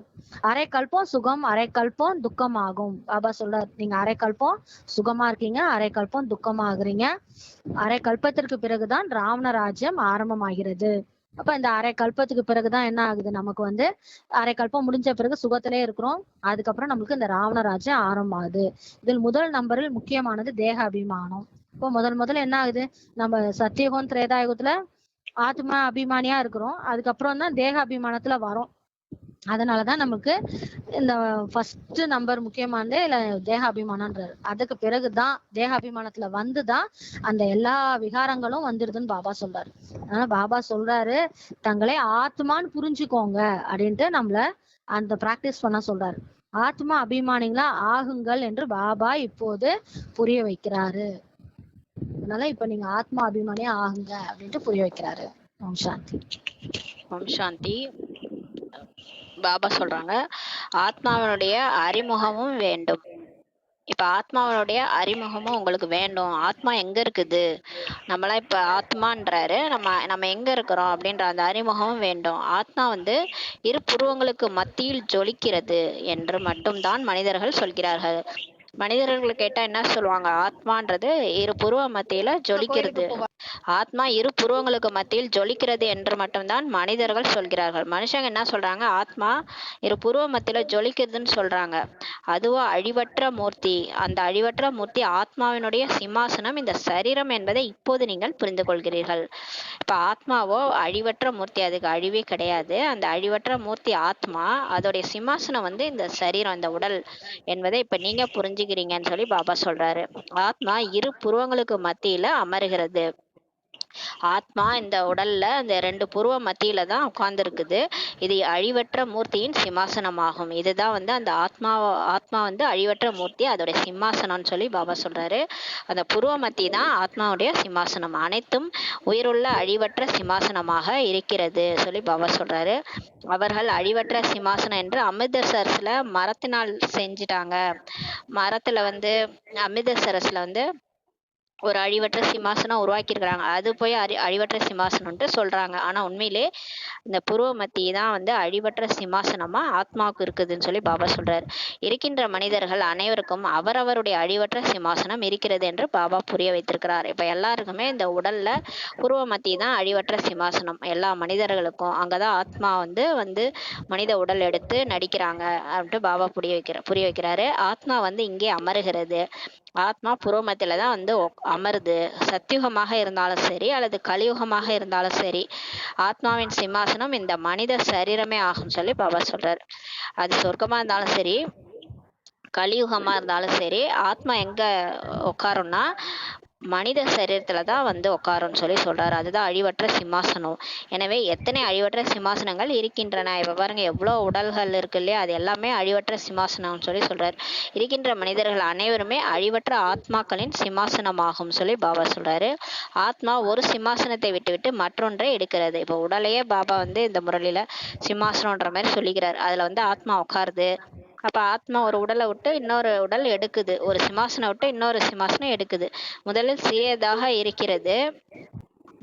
அரை கல்பம் சுகம், அரை கல்பம் துக்கம் ஆகும். பாபா சொல்றாரு, நீங்க அரை கல்பம் சுகமா இருக்கீங்க, அரை கல்பம் துக்கமா ஆகுறீங்க. அரை கல்பத்திற்கு பிறகுதான் ராவண ராஜ்யம் ஆரம்பமாகிறது. அப்ப இந்த அரை கல்பத்துக்கு பிறகுதான் என்ன ஆகுது, நமக்கு வந்து அரை கல்பம் முடிஞ்ச பிறகு சுகத்திலே இருக்கிறோம். அதுக்கப்புறம் நம்மளுக்கு இந்த ராவணராஜ்யம் ஆரம்பமாகுது. இதில் முதல் நம்பரில் முக்கியமானது தேக அபிமானம். இப்போ முதல்ல என்ன ஆகுது, நம்ம சத்தியுகம் திரேதாயுகத்துல ஆத்மா அபிமானியா இருக்கிறோம். அதுக்கப்புறம் தான் தேக அபிமானத்துல வரோம். அதனாலதான் நமக்கு இந்த ஃபர்ஸ்ட் நம்பர் முக்கியமானதே இல்ல தேக அபிமானம்ன்றாரு. அதுக்கு பிறகுதான் தேக அபிமானத்துல வந்துதான் அந்த எல்லா விகாரங்களும் வந்துடுதுன்னு பாபா சொல்றாரு. ஆனா பாபா சொல்றாரு, தங்களை ஆத்மான்னு புரிஞ்சுக்கோங்க அப்படின்ட்டு நம்மள அந்த பிராக்டிஸ் பண்ண சொல்றாரு. ஆத்மா அபிமானிகளா ஆகுங்கள் என்று பாபா இப்போது புரிய வைக்கிறாரு. அதனால இப்ப நீங்க ஆத்மா அபிமானியா ஆகுங்க அப்படின்ட்டு புரிய வைக்கிறாரு. ஓம் சாந்தி. ஓம் சாந்தி. பாபா சொல்றாங்க, ஆத்மாவினுடைய அறிமுகமும் வேண்டும். இப்ப ஆத்மாவினுடைய அறிமுகமும் உங்களுக்கு வேண்டும். ஆத்மா எங்க இருக்குது, நம்மளா இப்ப ஆத்மான்றாரு, நம்ம எங்க இருக்கிறோம் அப்படின்ற அந்த அறிமுகமும் வேண்டும். ஆத்மா வந்து இரு புருவங்களுக்கு மத்தியில் ஜொலிக்கிறது என்று மட்டும்தான் மனிதர்கள் சொல்கிறார்கள். மனிதர்கள் கேட்டா என்ன சொல்லுவாங்க, ஆத்மான்றது இரு புருவ மத்தியில ஜொலிக்கிறது, ஆத்மா இரு புருவங்களுக்கு மத்தியில் ஜொலிக்கிறது என்று மட்டும்தான் மனிதர்கள் சொல்கிறார்கள். மனுஷங்க என்ன சொல்றாங்க, ஆத்மா இரு புருவ மத்தியில ஜொலிக்கிறதுன்னு சொல்றாங்க. அதுவோ அழிவற்ற மூர்த்தி. அந்த அழிவற்ற மூர்த்தி ஆத்மாவினுடைய சிம்மாசனம் இந்த சரீரம் என்பதை இப்போது நீங்கள் புரிந்து கொள்கிறீர்கள். இப்ப ஆத்மாவோ அழிவற்ற மூர்த்தி, அதுக்கு அழிவே கிடையாது. அந்த அழிவற்ற மூர்த்தி ஆத்மா, அதோடைய சிம்மாசனம் வந்து இந்த சரீரம், இந்த உடல் என்பதை இப்ப நீங்க புரிஞ்சுக்கிறீங்கன்னு சொல்லி பாபா சொல்றாரு. ஆத்மா இரு புருவங்களுக்கு மத்தியில அமருகிறது. ஆத்மா இந்த உடல்ல அந்த ரெண்டு புருவ மத்தியில தான் உட்கார்ந்து இருக்குது. இது அழிவற்ற மூர்த்தியின் சிம்மாசனமாகும். இதுதான் வந்து அந்த ஆத்மா வந்து அழிவற்ற மூர்த்தி, அதோடைய சிம்மாசனம்னு சொல்லி பாபா சொல்றாரு. அந்த புருவ மத்தி தான் ஆத்மாவுடைய சிம்மாசனம். அனைத்தும் உயிருள்ள அழிவற்ற சிம்மாசனமாக இருக்கிறது சொல்லி பாபா சொல்றாரு. அவர்கள் அழிவற்ற சிம்மாசனம் என்று அமிர்தசரஸ்ல மரத்தினால் செஞ்சுட்டாங்க. மரத்துல வந்து அமிர்தசரஸ்ல வந்து ஒரு அழிவற்ற சிம்மாசனம் உருவாக்கியிருக்கிறாங்க. அது போய் அழிவற்ற சிம்மாசனம்ட்டு சொல்றாங்க. ஆனா உண்மையிலே இந்த புருவ மத்தி தான் வந்து அழிவற்ற சிம்மாசனமா ஆத்மாவுக்கு இருக்குதுன்னு சொல்லி பாபா சொல்றாரு. இருக்கின்ற மனிதர்கள் அனைவருக்கும் அவரவருடைய அழிவற்ற சிம்மாசனம் இருக்கிறது என்று பாபா புரிய வைத்திருக்கிறார். இப்ப எல்லாருக்குமே இந்த உடல்ல புருவ மத்தி தான் அழிவற்ற சிம்மாசனம். எல்லா மனிதர்களுக்கும் அங்கதான் ஆத்மா வந்து மனித உடல் எடுத்து நடிக்கிறாங்க அப்படின்ட்டு பாபா புரிய வைக்கிறாரு. ஆத்மா வந்து இங்கே அமருகிறது. ஆத்மா புரோமத்தில தான் வந்து அமருது. சத்தியுகமாக இருந்தாலும் சரி அல்லது கலியுகமாக இருந்தாலும் சரி, ஆத்மாவின் சிம்மாசனம் இந்த மனித சரீரமே ஆகும் சொல்லி பாபா சொல்றாரு. அது சொர்க்கமா இருந்தாலும் சரி, கலியுகமா இருந்தாலும் சரி, ஆத்மா எங்க உட்காரும்னா மனித சரீரத்துலதான் வந்து உட்காரும்னு சொல்லி சொல்றாரு. அதுதான் அழிவற்ற சிம்மாசனம். எனவே எத்தனை அழிவற்ற சிம்மாசனங்கள் இருக்கின்றன. இப்ப பாருங்க எவ்வளவு உடல்கள் இருக்கு இல்லையா, அது எல்லாமே அழிவற்ற சிம்மாசனம்னு சொல்லி சொல்றாரு. இருக்கின்ற மனிதர்கள் அனைவருமே அழிவற்ற ஆத்மாக்களின் சிம்மாசனமாகும் சொல்லி பாபா சொல்றாரு. ஆத்மா ஒரு சிம்மாசனத்தை விட்டு மற்றொன்றை எடுக்கிறது. இப்ப உடலையே பாபா வந்து இந்த முரளில சிம்மாசனம்ன்ற மாதிரி சொல்லிக்கிறார். அதுல வந்து ஆத்மா உட்காருது. அப்ப ஆத்மா ஒரு உடலை விட்டு இன்னொரு உடல் எடுக்குது, ஒரு சிம்மாசனம் விட்டு இன்னொரு சிம்மாசனம் எடுக்குது. முதலில் சிறியதாக இருக்கிறது.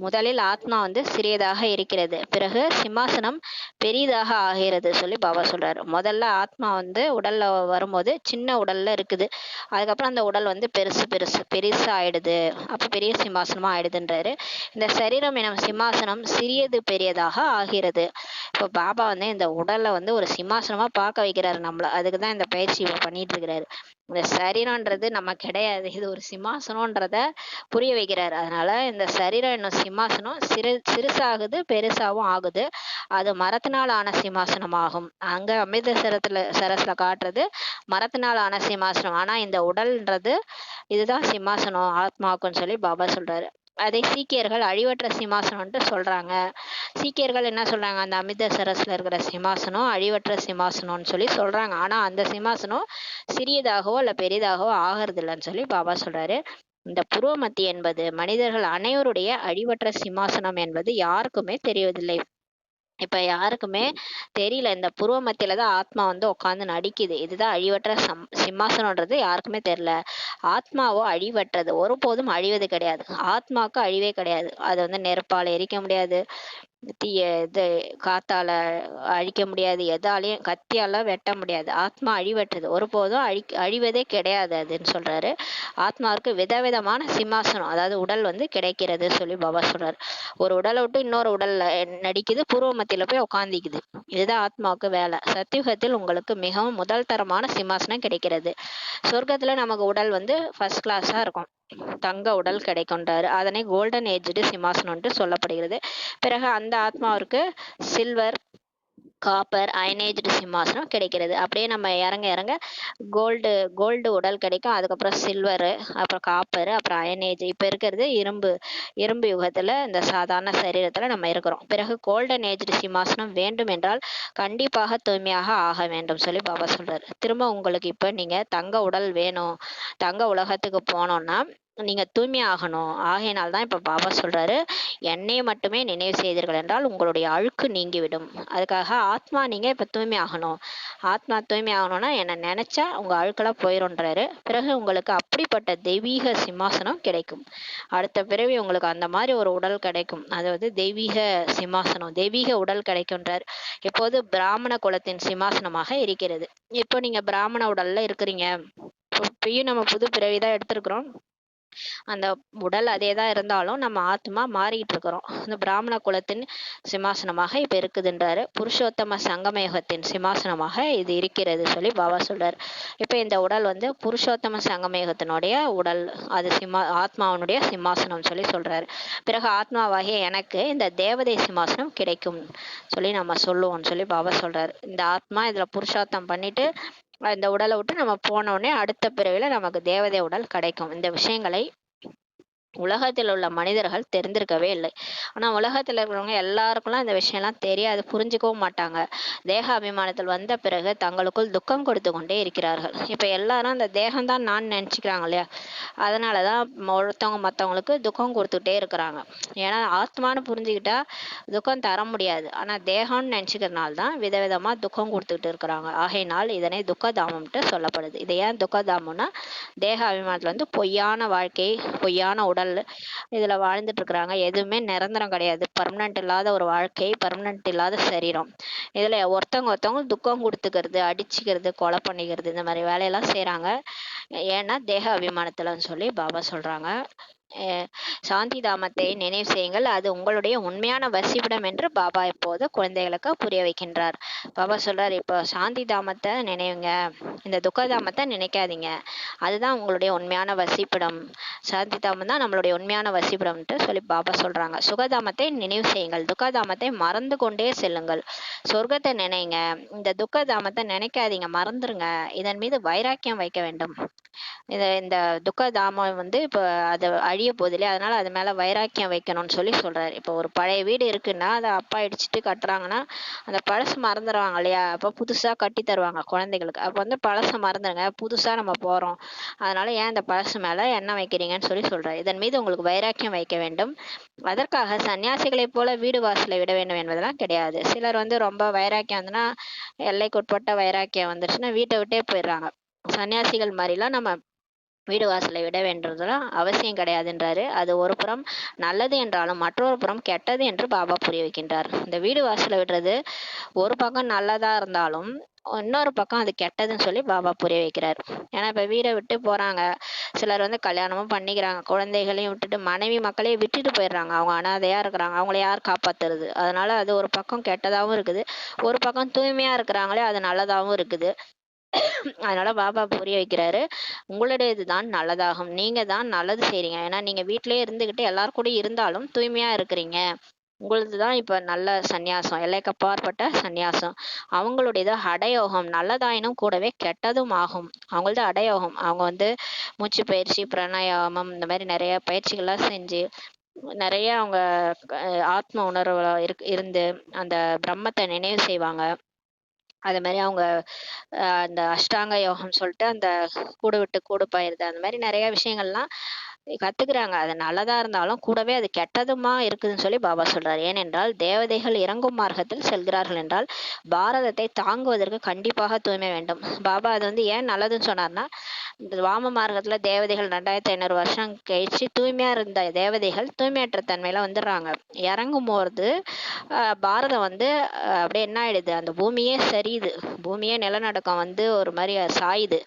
முதலில் ஆத்மா வந்து சிறியதாக இருக்கிறது, பிறகு சிம்மாசனம் பெரிதாக ஆகிறது சொல்லி பாபா சொல்றாரு. முதல்ல ஆத்மா வந்து உடல்ல வரும்போது சின்ன உடல்ல இருக்குது. அதுக்கப்புறம் அந்த உடல் வந்து பெருசா ஆயிடுது. அப்ப பெரிய சிம்மாசனமா ஆயிடுதுன்றாரு. இந்த சரீரம் எனும் சிம்மாசனம் சிறியது பெரியதாக ஆகிறது. இப்போ பாபா வந்து இந்த உடல்ல வந்து ஒரு சிம்மாசனமா பார்க்க வைக்கிறாரு நம்மள. அதுக்குதான் இந்த பயிற்சி பண்ணிட்டு இருக்கிறாரு. இந்த சரீரம்ன்றது நம்ம கிடையாது, இது ஒரு சிம்மாசனம்ன்றத புரிய வைக்கிறாரு. அதனால இந்த சரீரம் என்னும் சிம்மாசனம் சிறுசாகுது, பெருசாவும் ஆகுது. அது மரத்தினால் ஆன சிம்மாசனம் ஆகும். அங்க சரஸ்ல காட்டுறது மரத்தினால் ஆன சிம்மாசனம். ஆனா இந்த உடல்ன்றது இதுதான் சிம்மாசனம் ஆத்மாவுக்குன்னு சொல்லி பாபா சொல்றாரு. அதை சீக்கியர்கள் அழிவற்ற சிம்மாசனம்ட்டு சொல்றாங்க. சீக்கியர்கள் என்ன சொல்றாங்க, அந்த அமிர்தசரஸ்ல இருக்கிற சிம்மாசனம் அழிவற்ற சிம்மாசனம்னு சொல்லி சொல்றாங்க. ஆனா அந்த சிம்மாசனம் சிறியதாகவோ இல்ல பெரிதாகவோ ஆகிறது இல்லைன்னு சொல்லி பாபா சொல்றாரு. இந்த புருவமத்தி என்பது மனிதர்கள் அனைவருடைய அழிவற்ற சிம்மாசனம் என்பது யாருக்குமே தெரிவதில்லை. இப்ப யாருக்குமே தெரியல, இந்த புருவ மத்தியில தான் ஆத்மா வந்து உட்கார்ந்து நடிக்குது. இதுதான் அழிவற்ற சிம்மாசனம்ன்றது யாருக்குமே தெரியல. ஆத்மாவோ அழிவற்றது, ஒருபோதும் அழிவது கிடையாது. ஆத்மாவுக்கு அழிவே கிடையாது. அது வந்து நெருப்பால எரிக்க முடியாது, இது காத்தால அழிக்க முடியாது, எதாலையும் கத்தியால வெட்ட முடியாது. ஆத்மா அழிவற்றது, ஒருபோதும் அழிவதே கிடையாது அதுன்னு சொல்றாரு. ஆத்மாவுக்கு விதவிதமான சிம்மாசனம், அதாவது உடல் வந்து கிடைக்கிறது சொல்லி பாபா சொல்றாரு. ஒரு உடலை விட்டு இன்னொரு உடல்ல நடிக்குது, பூர்வ மத்தியில போய் உட்காந்திக்குது. இதுதான் ஆத்மாவுக்கு வேலை. சத்தியுகத்தில் உங்களுக்கு மிகவும் முதல் தரமான சிம்மாசனம் கிடைக்கிறது. சொர்க்கத்துல நமக்கு உடல் வந்து ஃபர்ஸ்ட் கிளாஸா இருக்கும், தங்க உடல் கிடைக்கும்ன்றாரு. அதனை கோல்டன் ஏஜ்டு சிம்மாசனம்ட்டு சொல்லப்படுகிறது. பிறகு அந்த ஆத்மாவிற்கு சில்வர், காப்பர், அயனேஜ்டு சிம்மாசனம் கிடைக்கிறது. அப்படியே நம்ம இறங்க இறங்க கோல்டு கோல்டு உடல் கிடைக்கும். அதுக்கப்புறம் சில்வரு, அப்புறம் காப்பர், அப்புறம் அயனேஜ். இப்ப இருக்கிறது இரும்பு. இரும்பு யுகத்துல இந்த சாதாரண சரீரத்துல நம்ம இருக்கிறோம். பிறகு கோல்டன் ஏஜ்டு சிம்மாசனம் வேண்டும் என்றால் கண்டிப்பாக தூய்மையாக ஆக வேண்டும் சொல்லி பாபா சொல்றாரு. திரும்ப உங்களுக்கு இப்ப நீங்க தங்க உடல் வேணும், தங்க உலகத்துக்கு போனோம்னா நீங்க தூய்மை ஆகணும். ஆகையினால்தான் இப்ப பாபா சொல்றாரு, என்னையை மட்டுமே நினைவு செய்தீர்கள் என்றால் உங்களுடைய அழுக்கு நீங்கிவிடும். அதுக்காக ஆத்மா நீங்க இப்ப தூய்மை ஆகணும். ஆத்மா தூய்மை ஆகணும்னா என்ன நினைச்சா உங்க அழுக்கெல்லாம் போயிரும்ன்றாரு. பிறகு உங்களுக்கு அப்படிப்பட்ட தெய்வீக சிம்மாசனம் கிடைக்கும். அடுத்த பிறவி உங்களுக்கு அந்த மாதிரி ஒரு உடல் கிடைக்கும். அதாவது தெய்வீக சிம்மாசனம், தெய்வீக உடல் கிடைக்கும்ன்றார். இப்போது பிராமண குலத்தின் சிம்மாசனமாக இருக்கிறது. இப்போ நீங்க பிராமண உடல்ல இருக்கிறீங்க. இப்பயும் நம்ம புது பிறவிதான் எடுத்திருக்கிறோம். அந்த உடல் அதேதான் இருந்தாலும் நம்ம ஆத்மா மாறிட்டு இருக்கிறோம். இந்த பிராமண குலத்தின் சிம்மாசனமாக இப்ப இருக்குதுன்றாரு. புருஷோத்தம சங்கமயுகத்தின் சிம்மாசனமாக இது இருக்கிறது சொல்லி பாபா சொல்றாரு. இப்ப இந்த உடல் வந்து புருஷோத்தம சங்கமயுகத்தினுடைய உடல், அது ஆத்மாவனுடைய சிம்மாசனம் சொல்லி சொல்றாரு. பிறகு ஆத்மாவாகிய எனக்கு இந்த தேவதை சிம்மாசனம் கிடைக்கும் சொல்லி நம்ம சொல்லுவோம் சொல்லி பாபா சொல்றாரு. இந்த ஆத்மா இதுல புருஷோத்தம் பண்ணிட்டு இந்த உடலை விட்டு நம்ம போன உடனே அடுத்த பிறவில நமக்கு தேவதை உடல் கிடைக்கும். இந்த விஷயங்களை உலகத்தில் உள்ள மனிதர்கள் தெரிந்திருக்கவே இல்லை. ஆனா உலகத்தில் இருக்கிறவங்க எல்லாருக்கும்லாம் இந்த விஷயம்லாம் தெரியாது, புரிஞ்சுக்கவும் மாட்டாங்க. தேக அபிமானத்தில் வந்த பிறகு தங்களுக்குள் துக்கம் கொடுத்து கொண்டே இருக்கிறார்கள். இப்ப எல்லாரும் அந்த தேகம்தான் நான் நினைச்சுக்கிறாங்க இல்லையா, அதனாலதான் ஒருத்தவங்க மத்தவங்களுக்கு துக்கம் கொடுத்துட்டே இருக்கிறாங்க. ஏன்னா ஆத்மான்னு புரிஞ்சுக்கிட்டா துக்கம் தர முடியாது. ஆனா தேகம்னு நினைச்சுக்கிறதுனால தான் விதவிதமா துக்கம் கொடுத்துக்கிட்டு இருக்கிறாங்க. ஆகையினால் இதனை துக்கதாமம்ட்டு சொல்லப்படுது. இதை ஏன் துக்கதாமம்னா, தேக அபிமானத்துல வந்து பொய்யான வாழ்க்கை, பொய்யான உடல் இதுல வாழ்ந்துட்டு இருக்கிறாங்க. எதுவுமே நிரந்தரம் கிடையாது. பர்மனன்ட் இல்லாத ஒரு வாழ்க்கை, பர்மனன்ட் இல்லாத சரீரம். இதுல ஒருத்தவங்க துக்கம் கொடுத்துக்கிறது, அடிச்சுக்கிறது, கொலை பண்ணிக்கிறது, இந்த மாதிரி வேலையெல்லாம் செய்யறாங்க. ஏன்னா தேக அபிமானத்துலன்னு சொல்லி பாபா சொல்றாங்க. சாந்தி தாமத்தை நினைவு செய்யுங்கள், அது உங்களுடைய உண்மையான வசிப்பிடம் என்று பாபா இப்போது குழந்தைகளுக்கு புரிய வைக்கின்றார். பாபா சொல்றாரு, இப்போ சாந்தி தாமத்தை நினைவுங்க, இந்த துக்கதாமத்தை நினைக்காதீங்க. அதுதான் உங்களுடைய உண்மையான வசிப்பிடம். சாந்தி தாமம் தான் நம்மளுடைய உண்மையான வசிப்பிடம்ட்டு சொல்லி பாபா சொல்றாங்க. சுகதாமத்தை நினைவு செய்யுங்கள், துக்கதாமத்தை மறந்து கொண்டே செல்லுங்கள். சொர்க்கத்தை நினைங்க, இந்த துக்கதாமத்தை நினைக்காதீங்க, மறந்துருங்க. இதன் மீது வைராக்கியம் வைக்க வேண்டும். இந்த துக்கதாமம் வந்து இப்போ அது அழிய போகுது இல்லையா, அதனால அது மேல வைராக்கியம் வைக்கணும்னு சொல்லி சொல்றாரு. இப்போ ஒரு பழைய வீடு இருக்குன்னா அதை அப்பா இடிச்சிட்டு கட்டுறாங்கன்னா அந்த பழசு மறந்துடுவாங்க இல்லையா, அப்போ புதுசா கட்டி தருவாங்க குழந்தைகளுக்கு. அப்போ வந்து பழசை மறந்துடுங்க, புதுசா நம்ம போறோம், அதனால ஏன் இந்த பழசு மேல எண்ணெய் வைக்கிறீங்கன்னு சொல்லி சொல்றாரு. இதன் மீது உங்களுக்கு வைராக்கியம் வைக்க வேண்டும். அதற்காக சன்னியாசிகளைப் போல வீடு வாசலை விட வேண்டும் என்பதெல்லாம் கிடையாது. சிலர் வந்து ரொம்ப வைராக்கியம் வந்துன்னா, எல்லைக்குட்பட்ட வைராக்கியம் வந்துருச்சுன்னா வீட்டை விட்டே போயிடுறாங்க. சன்னியாசிகள் மாதிரிலாம் நம்ம வீடு வாசலை விட வேண்டதெல்லாம் அவசியம் கிடையாதுன்றாரு. அது ஒரு புறம் நல்லது என்றாலும் மற்றொரு புறம் கெட்டது என்று பாபா புரிய வைக்கின்றார். இந்த வீடு வாசலை விடுறது ஒரு பக்கம் நல்லதா இருந்தாலும் இன்னொரு பக்கம் அது கெட்டதுன்னு சொல்லி பாபா புரிய வைக்கிறார். ஏன்னா இப்ப வீடை விட்டு போறாங்க, சிலர் வந்து கல்யாணமும் பண்ணிக்கிறாங்க, குழந்தைகளையும் விட்டுட்டு மனைவி மக்களையும் விட்டுட்டு போயிடுறாங்க. அவங்க அனாதையா இருக்கிறாங்க, அவங்கள யார் காப்பாத்துறது? அதனால அது ஒரு பக்கம் கெட்டதாகவும் இருக்குது, ஒரு பக்கம் தூய்மையா இருக்கிறாங்களே அது நல்லதாகவும் இருக்குது. அதனால பாபா புரிய வைக்கிறாரு, உங்களுடையதுதான் நல்லதாகும், நீங்க தான் நல்லது செய்றீங்க. ஏன்னா நீங்க வீட்டிலேயே இருந்துகிட்டு எல்லாரும் கூட இருந்தாலும் தூய்மையா இருக்கிறீங்க. உங்களுதுதான் இப்ப நல்ல சந்நியாசம், எல்லைக்கப்பாற்பட்ட சந்நியாசம். அவங்களுடையது அடயோகம், நல்லதாயினும் கூடவே கெட்டதும் ஆகும். அவங்களது அடயோகம். அவங்க வந்து மூச்சு பயிற்சி, பிராணாயாமம், இந்த மாதிரி நிறைய பயிற்சிகள்லாம் செஞ்சு நிறைய அவங்க ஆத்ம உணர்வுல இருந்து அந்த பிரம்மத்தை நினைவு செய்வாங்க. அது மாதிரி அவங்க அந்த அஷ்டாங்க யோகம் சொல்லிட்டு அந்த கூடு விட்டு கூடு பாயிருது, அந்த மாதிரி நிறைய விஷயங்கள்லாம் கத்துக்கிறாங்க. அது நல்லதா இருந்தாலும் கூடவே அது கெட்டதுமா இருக்குதுன்னு சொல்லி பாபா சொல்றாரு. ஏனென்றால் தேவதைகள் இறங்கும் மார்க்கத்தில் செல்கிறார்கள் என்றால் பாரதத்தை தாங்குவதற்கு கண்டிப்பாக தூய்மை வேண்டும். பாபா அது வந்து ஏன் நல்லதுன்னு சொன்னார்னா, இந்த வாம மார்க்கத்துல தேவதைகள் 2500 வருஷம் கழிச்சு தூய்மையா இருந்த தேவதைகள் தூய்மையற்ற தன்மையில வந்துடுறாங்க. இறங்கும் போது பாரதம் வந்து அப்படியே என்ன ஆயிடுது, அந்த பூமியே சரியுது, பூமியே நிலநடுக்கம் வந்து ஒரு மாதிரி சாயுது,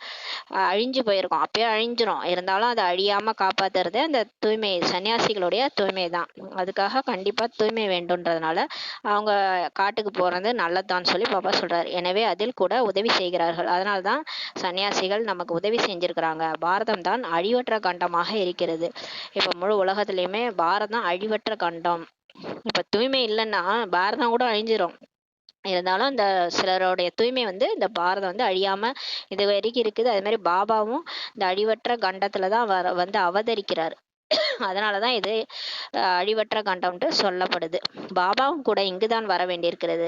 அழிஞ்சு போயிருக்கும், அப்பயே அழிஞ்சிரும். இருந்தாலும் அதை அழியாம காப்பாத்துறது அந்த தூய்மை, சன்னியாசிகளுடைய தூய்மை தான். அதுக்காக கண்டிப்பா தூய்மை வேண்டும்ன்றதுனால அவங்க காட்டுக்கு போறது நல்லதுதான் சொல்லி பாபா சொல்றாரு. எனவே அதில் கூட உதவி செய்கிறார்கள். அதனால்தான் சன்னியாசிகள் நமக்கு உதவி செஞ்சிருக்கிறாங்க. பாரதம் தான் அழிவற்ற கண்டமாக இருக்கிறது. இப்ப முழு உலகத்திலயுமே பாரதம் அழிவற்ற கண்டம். இப்ப தூய்மை இல்லைன்னா பாரதம் கூட அழிஞ்சிரும். இருந்தாலும் இந்த சிலருடைய தூய்மை வந்து இந்த பாரதம் வந்து அழியாம இது வரைக்கும் இருக்குது. அது மாதிரி பாபாவும் இந்த அழிவற்ற கண்டத்துலதான் வந்து அவதரிக்கிறார். அதனாலதான் இது அழிவற்ற கண்டம்ட்டு சொல்லப்படுது. பாபாவும் கூட இங்குதான் வர வேண்டியிருக்கிறது.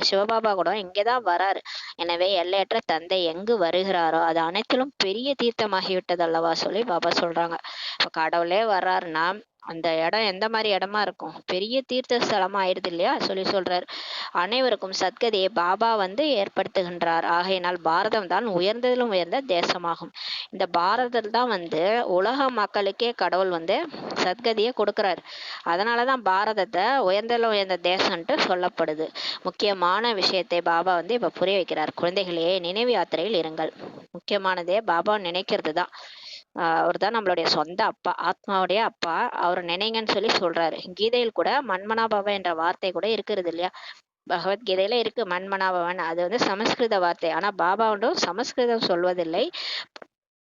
சிவபாபா கூட இங்கேதான் வராரு. எனவே எல்லையற்ற தந்தை எங்கு வருகிறாரோ அது அனைத்திலும் பெரிய தீர்த்தமாகிவிட்டது அல்லவா சொல்லி பாபா சொல்றாங்க. இப்ப கடவுளே வர்றாருன்னா அந்த இடம் எந்த மாதிரி இடமா இருக்கும், பெரிய தீர்த்த ஸ்தலமா ஆயிடுது இல்லையா சொல்லி சொல்றாரு. அனைவருக்கும் சத்கதியை பாபா வந்து ஏற்படுத்துகின்றார். ஆகையினால் பாரதம் தான் உயர்ந்ததிலும் உயர்ந்த தேசமாகும். இந்த பாரதத்தில் தான் வந்து உலக மக்களுக்கே கடவுள் வந்து சத்கதியை கொடுக்கிறார். அதனாலதான் பாரதத்தை உயர்ந்ததிலும் உயர்ந்த தேசம்ட்டு சொல்லப்படுது. முக்கியமான விஷயத்தை பாபா வந்து இப்ப புரிய வைக்கிறார். குழந்தைகளே, நினைவு யாத்திரையில் இருங்கள். முக்கியமானதே பாபா நினைக்கிறது தான். அவர் தான் நம்மளுடைய சொந்த அப்பா, ஆத்மாவுடைய அப்பா. அவர் நினைங்கன்னு சொல்லி சொல்றாரு. கீதையில் கூட மன்மனாபவ என்ற வார்த்தை கூட இருக்கிறது இல்லையா, பகவத்கீதையில இருக்கு மன்மனாபவன். அது வந்து சமஸ்கிருத வார்த்தை. ஆனா பாபா ஒன்றும் சமஸ்கிருதம் சொல்வதில்லை.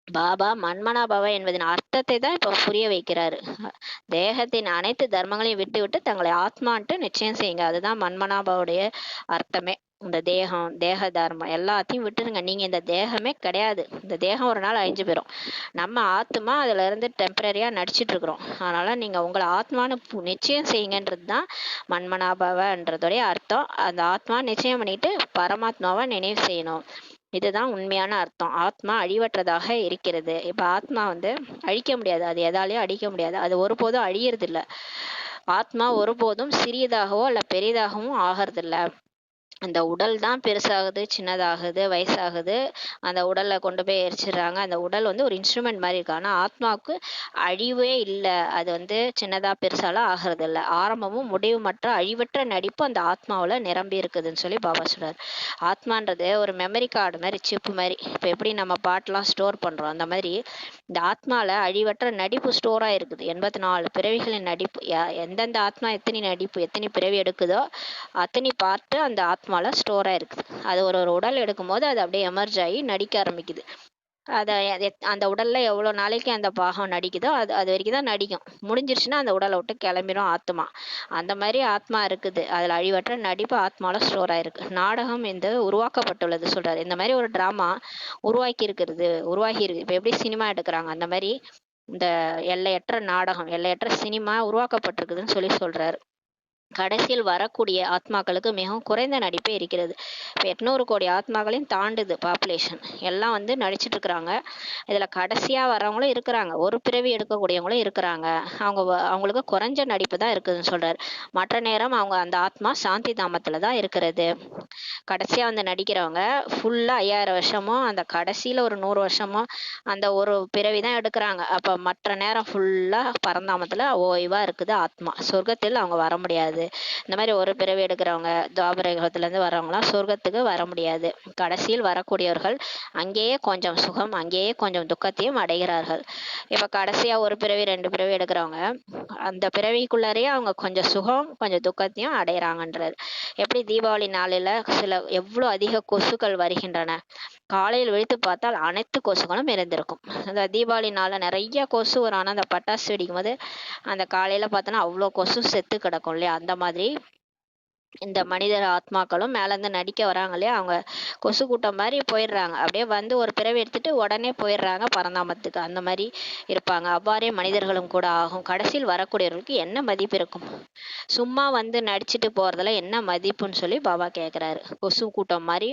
பாபா மன்மனாபவ என்பதன் அர்த்தத்தை தான் இப்ப புரிய வைக்கிறாரு. தேகத்தின் அனைத்து தர்மங்களையும் விட்டு விட்டு தங்களை ஆத்மான்ட்டு நிச்சயம் செய்யுங்க. அதுதான் மன்மனாபாவுடைய அர்த்தமே. இந்த தேகம், தேக தர்மம் எல்லாத்தையும் விட்டுருங்க. நீங்க இந்த தேகமே கிடையாது. இந்த தேகம் ஒரு நாள் அழிஞ்சு போயிடும். நம்ம ஆத்மா அதுல இருந்து டெம்பரரியா நடிச்சிட்டு இருக்கிறோம். அதனால நீங்க உங்களை ஆத்மான்னு நிச்சயம் செய்யுங்கன்றது தான் மன்மனாபவன்றதுடைய அர்த்தம். அந்த ஆத்மா நிச்சயம் பண்ணிட்டு பரமாத்மாவை நினைவு செய்யணும். இதுதான் உண்மையான அர்த்தம். ஆத்மா அழிவற்றதாக இருக்கிறது. இப்ப ஆத்மா வந்து அழிக்க முடியாது, அது எதாலையும் அழிக்க முடியாது, அது ஒருபோதும் அழியறது இல்ல. ஆத்மா ஒருபோதும் சிறியதாகவோ இல்ல பெரிதாகவும் ஆகிறது இல்ல. அந்த உடல் தான் பெருசாகுது, சின்னதாகுது, வயசாகுது. அந்த உடல்ல கொண்டு போய் எரிச்சிடுறாங்க. அந்த உடல் வந்து ஒரு இன்ஸ்ட்ருமெண்ட் மாதிரி இருக்கு. ஆனா ஆத்மாவுக்கு அழிவே இல்லை. அது வந்து சின்னதா பெருசாலாம் ஆகிறது இல்லை. ஆரம்பமும் முடிவுமற்ற அழிவற்ற நடிப்பு அந்த ஆத்மாவுல நிரம்பி இருக்குதுன்னு சொல்லி பாபா சொல்றாரு. ஆத்மான்றது ஒரு மெமரி கார்டு மாதிரி, சிப்பு மாதிரி. இப்ப எப்படி நம்ம பாட்டெல்லாம் ஸ்டோர் பண்றோம், அந்த மாதிரி இந்த ஆத்மால அழிவற்ற நடிப்பு ஸ்டோரா இருக்குது. 84 பிறவிகளின் நடிப்பு. எந்தெந்த ஆத்மா எத்தனை நடிப்பு, எத்தனை பிறவி எடுக்குதோ அத்தனை பார்ட்டு அந்த ஆத்மால ஸ்டோரா இருக்குது. அது ஒரு ஒரு உடல் எடுக்கும் போது அது அப்படியே எமர்ஜ் ஆகி நடிக்க ஆரம்பிக்குது. அந்த உடல்ல எவ்வளவு நாளைக்கு அந்த பாகம் நடிக்குதோ அது அது வரைக்கும் தான் நடிக்கும். முடிஞ்சிருச்சுன்னா அந்த உடலை விட்டு கிளம்பிடும் ஆத்மா. அந்த மாதிரி ஆத்மா இருக்குது. அதுல அழிவற்ற நடிப்பு ஆத்மால ஸ்டோர் ஆயிருக்கு. நாடகம் இந்த உருவாக்கப்பட்டுள்ளது சொல்றாரு. இந்த மாதிரி ஒரு டிராமா உருவாக்கி இருக்கு. இப்ப எப்படி சினிமா எடுக்கிறாங்க, அந்த மாதிரி இந்த எல்லையற்ற நாடகம், எல்லையற்ற சினிமா உருவாக்கப்பட்டிருக்குதுன்னு சொல்லி சொல்றாரு. கடைசியில் வரக்கூடிய ஆத்மாக்களுக்கு மிகவும் குறைந்த நடிப்பே இருக்கிறது. இப்போ 800 கோடி ஆத்மாக்களையும் தாண்டுது பாப்புலேஷன். எல்லாம் வந்து நடிச்சிட்டு இருக்கிறாங்க. இதுல கடைசியா வர்றவங்களும் இருக்கிறாங்க, ஒரு பிறவி எடுக்கக்கூடியவங்களும் இருக்கிறாங்க. அவங்களுக்கு குறைஞ்ச நடிப்பு தான் இருக்குதுன்னு சொல்றாரு. மற்ற நேரம் அவங்க அந்த ஆத்மா சாந்தி தாமத்துல தான் இருக்கிறது. கடைசியா வந்து நடிக்கிறவங்க ஃபுல்லா 5000 வருஷமோ அந்த கடைசியில ஒரு 100 வருஷமோ அந்த ஒரு பிறவி தான் எடுக்கிறாங்க. அப்ப மற்ற நேரம் ஃபுல்லா பரந்தாமத்துல ஓய்வா இருக்குது ஆத்மா. சொர்க்கத்தில் அவங்க வர முடியாது. இந்த மாதிரி ஒரு பிறவி எடுக்கிறவங்க துவாபர யுகத்துல இருந்து வர்றவங்களாம் சொர்க்கத்துக்கு வர முடியாது. கடைசியில் வரக்கூடியவர்கள் அங்கேயே கொஞ்சம் சுகம், அங்கேயே கொஞ்சம் துக்கத்தையும் அடைகிறார்கள். இப்ப கடைசியா ஒரு பிறவி 2 பிறவி எடுக்கிறவங்க அந்த பிறவிக்குள்ளாரையே அவங்க கொஞ்சம் சுகம் கொஞ்சம் துக்கத்தையும் அடைகிறாங்கன்றாரு. எப்படி தீபாவளி நாளில எவ்வளவு அதிக கொசுக்கள் வருகின்றன. காலையில் விழித்து பார்த்தால் அனைத்து கொசுகளும் இருந்திருக்கும். அந்த தீபாவளி நாள்ல நிறைய கொசு வரும். ஆனா அந்த பட்டாசு வெடிக்கும் போது அந்த காலையில பார்த்தோன்னா அவ்வளவு கொசு செத்து கிடக்கும் இல்லையா. அந்த மாதிரி இந்த மனிதர் ஆத்மாக்களும் மேல இருந்து நடிக்க வராங்க இல்லையா, அவங்க கொசு கூட்டம் மாதிரி போயிடுறாங்க. அப்படியே வந்து ஒரு பிறவி எடுத்துட்டு உடனே போயிடுறாங்க பரந்தாமத்துக்கு. அந்த மாதிரி இருப்பாங்க. அவ்வாறே மனிதர்களும் கூட ஆகும். கடைசியில் வரக்கூடியவர்களுக்கு என்ன மதிப்பு இருக்கும்? சும்மா வந்து நடிச்சுட்டு போறதுல என்ன மதிப்புன்னு சொல்லி பாபா கேட்கிறாரு. கொசு கூட்டம் மாதிரி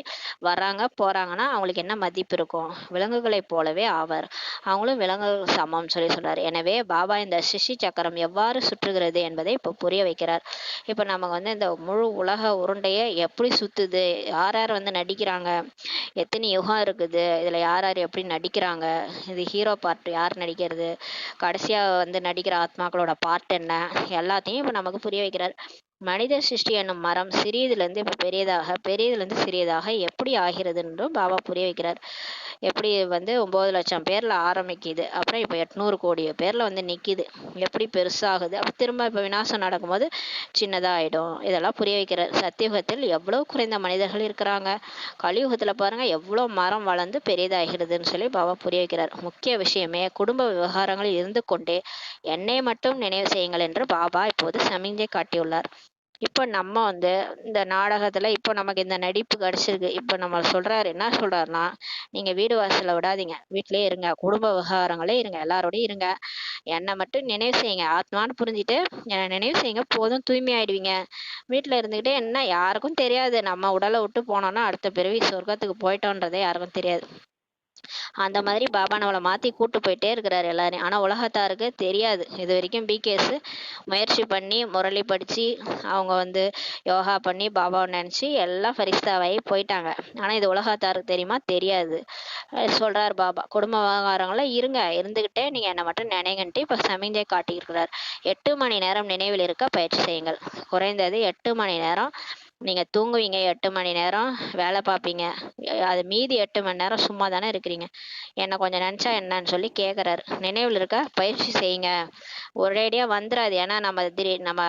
வர்றாங்க போறாங்கன்னா அவங்களுக்கு என்ன மதிப்பு இருக்கும்? விலங்குகளைப் போலவே ஆவர். அவங்களும் விலங்குகள் சமம் சொல்லி சொல்றாரு. எனவே பாபா இந்த சிஷி சக்கரம் எவ்வாறு சுற்றுகிறது என்பதை இப்ப புரிய வைக்கிறார். இப்ப நமக்கு வந்து இந்த முழு உலக உருண்டைய எப்படி சுத்துது, யார் யார் வந்து நடிக்கிறாங்க, எத்தனை யுகம் இருக்குது, இதுல யார் யார் எப்படி நடிக்கிறாங்க, இது ஹீரோ பார்ட் யார் நடிக்கிறது, கடைசியா வந்து நடிக்கிற ஆத்மாக்களோட பார்ட் என்ன, எல்லாத்தையும் இப்ப நமக்கு புரிய வைக்கிறார். மனித சிருஷ்டி என்னும் மரம் சிறியதிலிருந்து இப்ப பெரியதாக, பெரியதிலிருந்து சிறியதாக எப்படி ஆகிறதுன்னும் பாபா புரிய வைக்கிறார். எப்படி 9 லட்சம் பேர்ல ஆரம்பிக்குது, அப்புறம் இப்ப 800 கோடி பேர்ல நிக்குது, எப்படி பெருசாகுது, அப்ப திரும்ப இப்ப விநாசம் நடக்கும்போது சின்னதா ஆயிடும். இதெல்லாம் புரிய வைக்கிறார். சத்தியுகத்தில் எவ்வளவு குறைந்த மனிதர்கள் இருக்கிறாங்க, கலியுகத்துல பாருங்க எவ்வளவு மரம் வளர்ந்து பெரியதாகிறதுன்னு சொல்லி பாபா புரிய வைக்கிறார். முக்கிய விஷயமே குடும்ப விவகாரங்களில் இருந்து கொண்டே என்னை மட்டும் நினைவு செய்யுங்கள் என்று பாபா இப்போது சமிஞ்சை காட்டியுள்ளார். இப்போ நம்ம இந்த நாடகத்துல இப்போ நமக்கு இந்த நடிப்பு கிடைச்சிருக்கு. இப்போ நம்ம சொல்றாரு, என்ன சொல்றாருன்னா, நீங்க வீடு வாசல்ல விடாதீங்க, வீட்டிலேயே இருங்க, குடும்ப விவகாரங்களே இருங்க, எல்லாரோடயும் இருங்க, என்னை மட்டும் நினைவு செய்யுங்க, ஆத்மான்னு புரிஞ்சுட்டு என்னை நினைவு செய்யுங்க, போதும், தூய்மை ஆயிடுவீங்க. வீட்டுல இருந்துகிட்டே என்ன யாருக்கும் தெரியாது, நம்ம உடலை விட்டு போனோம்னா அடுத்த பிறவி சொர்க்கத்துக்கு போயிட்டோன்றதே யாருக்கும் தெரியாது. அந்த மாதிரி பாபா நம்மளை மாத்தி கூட்டு போயிட்டே இருக்கிறாரு எல்லாரையும். ஆனா உலகத்தாருக்கு தெரியாது. இது வரைக்கும் பிகேஸ் முயற்சி பண்ணி முரளி படிச்சு அவங்க யோகா பண்ணி பாபாவை நினைச்சு எல்லாம் ஃபரிஸ்தாவாகி போயிட்டாங்க. ஆனா இது உலகத்தாருக்கு தெரியுமா? தெரியாது. சொல்றாரு பாபா, குடும்ப விவகாரங்கள இருங்க, இருந்துகிட்டே நீங்க என்னை மட்டும் நினைங்கன்ட்டு இப்ப சமிஞ்சை காட்டியிருக்கிறார். 8 மணி நேரம் நினைவில் இருக்க பயிற்சி செய்யுங்கள். குறைந்தது 8 மணி நேரம் நீங்க தூங்குவீங்க, 8 மணி நேரம் வேலை பார்ப்பீங்க, அது மீதி 8 மணி நேரம் சும்மா தானே இருக்கிறீங்க, என்னை கொஞ்சம் நினைச்சா என்னன்னு சொல்லி கேட்குறாரு. நினைவில் இருக்க பயிற்சி செய்யுங்க. ஒரேடியா வந்துடாது. ஏன்னா நம்ம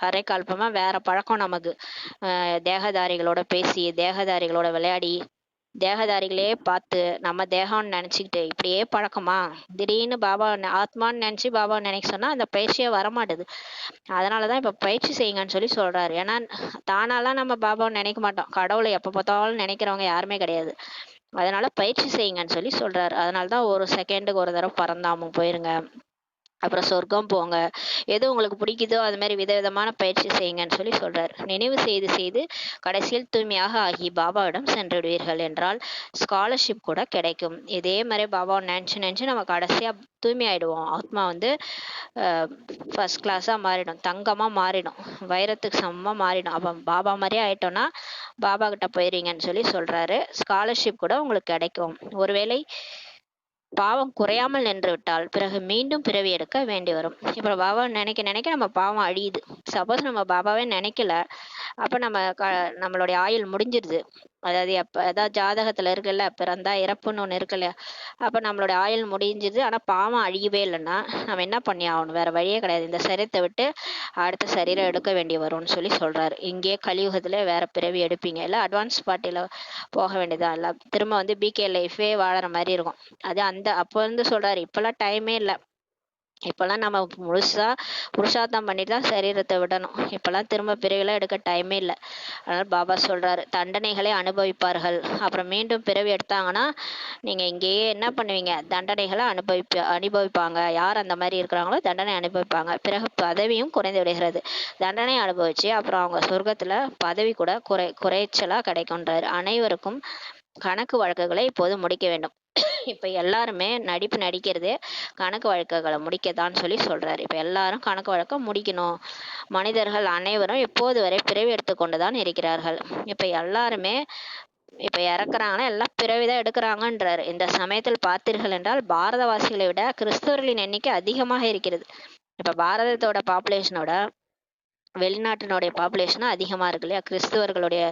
அரைக்கால்பமா வேற பழக்கம் நமக்கு. தேகதாரிகளோட பேசி, தேகதாரிகளோட விளையாடி, தேகதாரிகளே பார்த்து நம்ம தேகம்னு நினைச்சுக்கிட்டு இப்படியே பழக்கமா? திடீர்னு பாபா ஆத்மான்னு நினைச்சு பாபா நினைக்க சொன்னா அந்த பயிற்சியே வரமாட்டுது. அதனாலதான் இப்ப பயிற்சி செய்யுங்கன்னு சொல்லி சொல்றாரு. ஏன்னா தானாலாம் நம்ம பாபாவை நினைக்க மாட்டோம். கடவுளை எப்ப பார்த்தாலும் நினைக்கிறவங்க யாருமே கிடையாது. அதனால பயிற்சி செய்யுங்கன்னு சொல்லி சொல்றாரு. அதனாலதான் ஒரு செகண்டுக்கு ஒரு தடவை பரந்தாமம் போயிருங்க, அப்புறம் சொர்க்கம் போங்க, எது உங்களுக்கு பிடிக்குதோ அது மாதிரி விதவிதமான பயிற்சி செய்யுங்கன்னு சொல்லி சொல்றாரு. நினைவு செய்து செய்து கடைசியில் தூய்மையாக ஆகி பாபாவிடம் சென்று விடுவீர்கள் என்றால் ஸ்காலர்ஷிப் கூட கிடைக்கும். இதே மாதிரி பாபாவை நினைச்சு நினைச்சு நம்ம கடைசியா தூய்மை ஆயிடுவோம். ஆத்மா ஃபர்ஸ்ட் கிளாஸா மாறிடும், தங்கமா மாறிடும், வைரத்துக்கு சமமா மாறிடும். அப்ப பாபா மாதிரியே ஆயிட்டோம்னா பாபா கிட்ட போயிருவீங்கன்னு சொல்லி சொல்றாரு. ஸ்காலர்ஷிப் கூட உங்களுக்கு கிடைக்கும். ஒருவேளை பாவம் குறையாமல் நின்று விட்டால் பிறகு மீண்டும் பிறவி எடுக்க வேண்டி வரும். இப்ப பாபா நினைக்க நினைக்க நம்ம பாவம் அழியுது. சப்போஸ் நம்ம பாபாவே நினைக்கல, அப்ப நம்மளுடைய ஆயுள் முடிஞ்சிருது. அதாவது ஜாதகத்துல இருக்குல்ல, பிறந்தா இறப்புன்னு ஒண்ணு இருக்கு இல்லையா, அப்ப நம்மளோட ஆயுள் முடிஞ்சிருது. ஆனா பாவம் அழியவே இல்லைன்னா நம்ம என்ன பண்ணி ஆகணும்? வேற வழியே கிடையாது. இந்த சரீரத்தை விட்டு அடுத்த சரீரம் எடுக்க வேண்டி வரும்னு சொல்லி சொல்றாரு. இங்கே கலியுகத்துல வேற பிறவி எடுப்பீங்க, இல்ல அட்வான்ஸ் பார்ட்டில போக வேண்டியதா, இல்ல திரும்ப பிகே லைஃபே வாழற மாதிரி இருக்கும். அது அப்ப சொல்றாரு, இப்பெல்லாம் டைமே இல்லை, இப்பெல்லாம் நம்ம முழுசா புருஷார்த்தம் பண்ணிட்டு தான் சரீரத்தை விடணும். இப்பெல்லாம் திரும்ப பிறவிலாம் எடுக்க டைமே இல்லை. அதனால பாபா சொல்றாரு, தண்டனைகளை அனுபவிப்பார்கள். அப்புறம் மீண்டும் பிறவி எடுத்தாங்கன்னா நீங்க இங்கேயே என்ன பண்ணுவீங்க? தண்டனைகளை அனுபவிப்பாங்க. யார் அந்த மாதிரி இருக்கிறாங்களோ தண்டனை அனுபவிப்பாங்க. பிறகு பதவியும் குறைந்து விடுகிறது. தண்டனை அனுபவிச்சு அப்புறம் அவங்க சொர்க்கத்துல பதவி கூட குறைச்சலா கிடைக்கும்ன்றாரு. அனைவருக்கும் கணக்கு வழக்குகளை இப்போது முடிக்க வேண்டும். இப்ப எல்லாருமே நடிக்கிறதே கணக்கு வழக்குகளை முடிக்கத்தான்னு சொல்லி சொல்றாரு. இப்ப எல்லாரும் கணக்கு வழக்கம் முடிக்கணும். மனிதர்கள் அனைவரும் இப்போது வரை பிறவி எடுத்துக்கொண்டுதான் இருக்கிறார்கள். இப்ப எல்லாருமே இப்ப இறக்குறாங்கன்னா எல்லாம் பிறவிதான் எடுக்கிறாங்கன்றாரு. இந்த சமயத்தில் பார்த்தீர்கள் என்றால் பாரதவாசிகளை விட கிறிஸ்தவர்களின் எண்ணிக்கை அதிகமாக இருக்கிறது. இப்ப பாரதத்தோட பாப்புலேஷனோட வெளிநாட்டினுடைய பாப்புலேஷனும் அதிகமா இருக்கு இல்லையா, கிறிஸ்துவர்களுடைய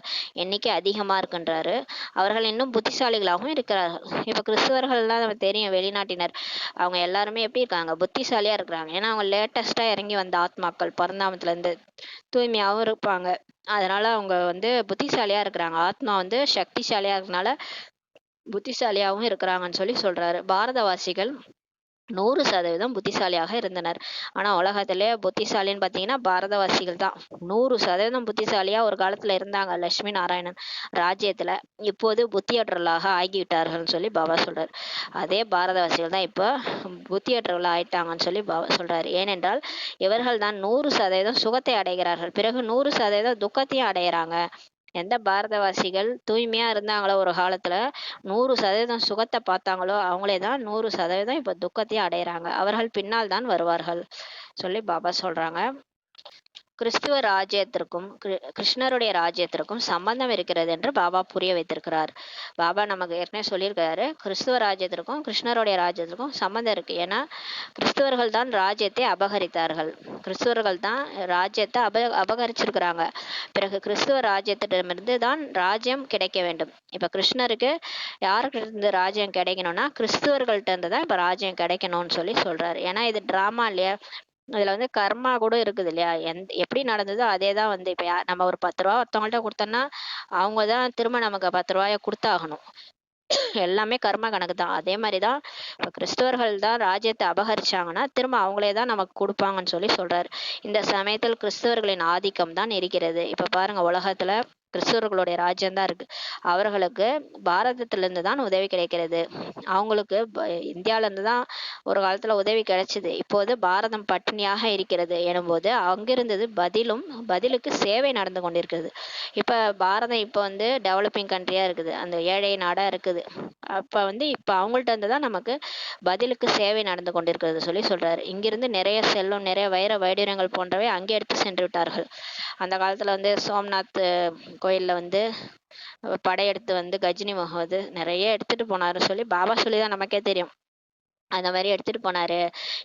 எண்ணிக்கை அதிகமா இருக்குன்றாரு. அவர்கள் இன்னும் புத்திசாலிகளாகவும் இருக்கிறார்கள். இப்ப கிறிஸ்துவர்கள்லாம் நமக்கு தெரியும், வெளிநாட்டினர் அவங்க எல்லாருமே எப்படி இருக்காங்க? புத்திசாலியா இருக்கிறாங்க. ஏன்னா அவங்க லேட்டஸ்டா இறங்கி வந்த ஆத்மாக்கள், பரந்தாமத்துல இருந்து தூய்மையாகவும் இருப்பாங்க. அதனால அவங்க புத்திசாலியா இருக்கிறாங்க. ஆத்மா சக்திசாலியா இருக்கனால புத்திசாலியாகவும் இருக்கிறாங்கன்னு சொல்லி சொல்றாரு. பாரதவாசிகள் 100% புத்திசாலியாக இருந்தனர். ஆனா உலகத்திலே புத்திசாலின்னு பாத்தீங்கன்னா பாரதவாசிகள் தான் 100% புத்திசாலியா ஒரு காலத்துல இருந்தாங்க. லட்சுமி நாராயணன் ராஜ்யத்துல இப்போது புத்தியற்றவர்களாக ஆகிவிட்டார்கள்னு சொல்லி பாபா சொல்றாரு. அதே பாரதவாசிகள் தான் இப்போ புத்தியற்றவர்களா ஆயிட்டாங்கன்னு சொல்லி பாபா சொல்றாரு. ஏனென்றால் இவர்கள் தான் 100% சுகத்தை அடைகிறார்கள், பிறகு 100% துக்கத்தையும் அடைகிறாங்க. எந்த பாரதவாசிகள் தூய்மையா இருந்தாங்களோ ஒரு காலத்துல 100% சுகத்தை பார்த்தாங்களோ அவங்களே தான் 100% இப்ப துக்கத்தையும் அடையறாங்க. அவர்கள் பின்னால் தான் வருவார்கள் சொல்லி பாபா சொல்றாங்க. கிறிஸ்துவ ராஜ்யத்திற்கும் கிருஷ்ணருடைய ராஜ்யத்திற்கும் சம்பந்தம் இருக்கிறது என்று பாபா புரிய வைத்திருக்கிறார். பாபா நமக்கு ஏற்கனவே சொல்லியிருக்காரு, கிறிஸ்துவ ராஜ்யத்திற்கும் கிருஷ்ணருடைய ராஜ்யத்திற்கும் சம்பந்தம் இருக்கு. ஏன்னா கிறிஸ்துவர்கள் தான் ராஜ்யத்தை அபகரித்தார்கள். கிறிஸ்துவர்கள் தான் ராஜ்யத்தை அபகரிச்சிருக்கிறாங்க. பிறகு கிறிஸ்துவ ராஜ்யத்திடமிருந்து தான் ராஜ்யம் கிடைக்க வேண்டும். இப்ப கிருஷ்ணருக்கு யாருக்கு இருந்து ராஜ்யம் கிடைக்கணும்னா கிறிஸ்துவர்கள்ட்ட இருந்து தான் இப்ப ராஜ்யம் கிடைக்கணும்னு சொல்றாரு. ஏன்னா இது டிராமா இல்லையா, இதுல வந்து கர்மா கூட இருக்குது இல்லையா, எப்படி நடந்ததோ அதே தான். வந்து இப்ப நம்ம ஒரு 10 ரூபா ஒருத்தவங்கள்ட்ட கொடுத்தோம்னா அவங்க தான் திரும்ப நமக்கு 10 ரூபாய கொடுத்தாகணும். எல்லாமே கர்ம கணக்கு தான். அதே மாதிரிதான் இப்ப கிறிஸ்தவர்கள் தான் ராஜ்யத்தை அபகரிச்சாங்கன்னா திரும்ப அவங்களே தான் நமக்கு கொடுப்பாங்கன்னு சொல்றாரு. இந்த சமயத்தில் கிறிஸ்தவர்களின் ஆதிக்கம் தான் இருக்கிறது. இப்ப பாருங்க, உலகத்துல கிறிஸ்தவர்களுடைய ராஜ்யம் தான் இருக்கு. அவர்களுக்கு பாரதத்திலிருந்து தான் உதவி கிடைக்கிறது. அவங்களுக்கு இந்தியால இருந்து தான் ஒரு காலத்துல உதவி கிடைச்சது. இப்போது பாரதம் பட்டினியாக இருக்கிறது எனும்போது அங்கிருந்தது பதிலுக்கு சேவை நடந்து கொண்டிருக்கிறது. இப்ப பாரதம் இப்ப வந்து டெவலப்பிங் கண்ட்ரியா இருக்குது, அந்த ஏழை நாடா இருக்குது. அப்ப வந்து இப்ப அவங்கள்ட்ட இருந்து தான் நமக்கு பதிலுக்கு சேவை நடந்து கொண்டிருக்கிறது சொல்றாரு. இங்கிருந்து நிறைய செல்வம், நிறைய வைர வைடூரியங்கள் போன்றவை அங்கே எடுத்து சென்று விட்டார்கள். அந்த காலத்துல வந்து சோம்நாத் கோயில்ல வந்து படையெடுத்து வந்து கஜினி முகமது நிறைய எடுத்துட்டு போனாரு பாபா சொல்லிதான் நமக்கே தெரியும். அந்த மாதிரி எடுத்துட்டு போனாரு.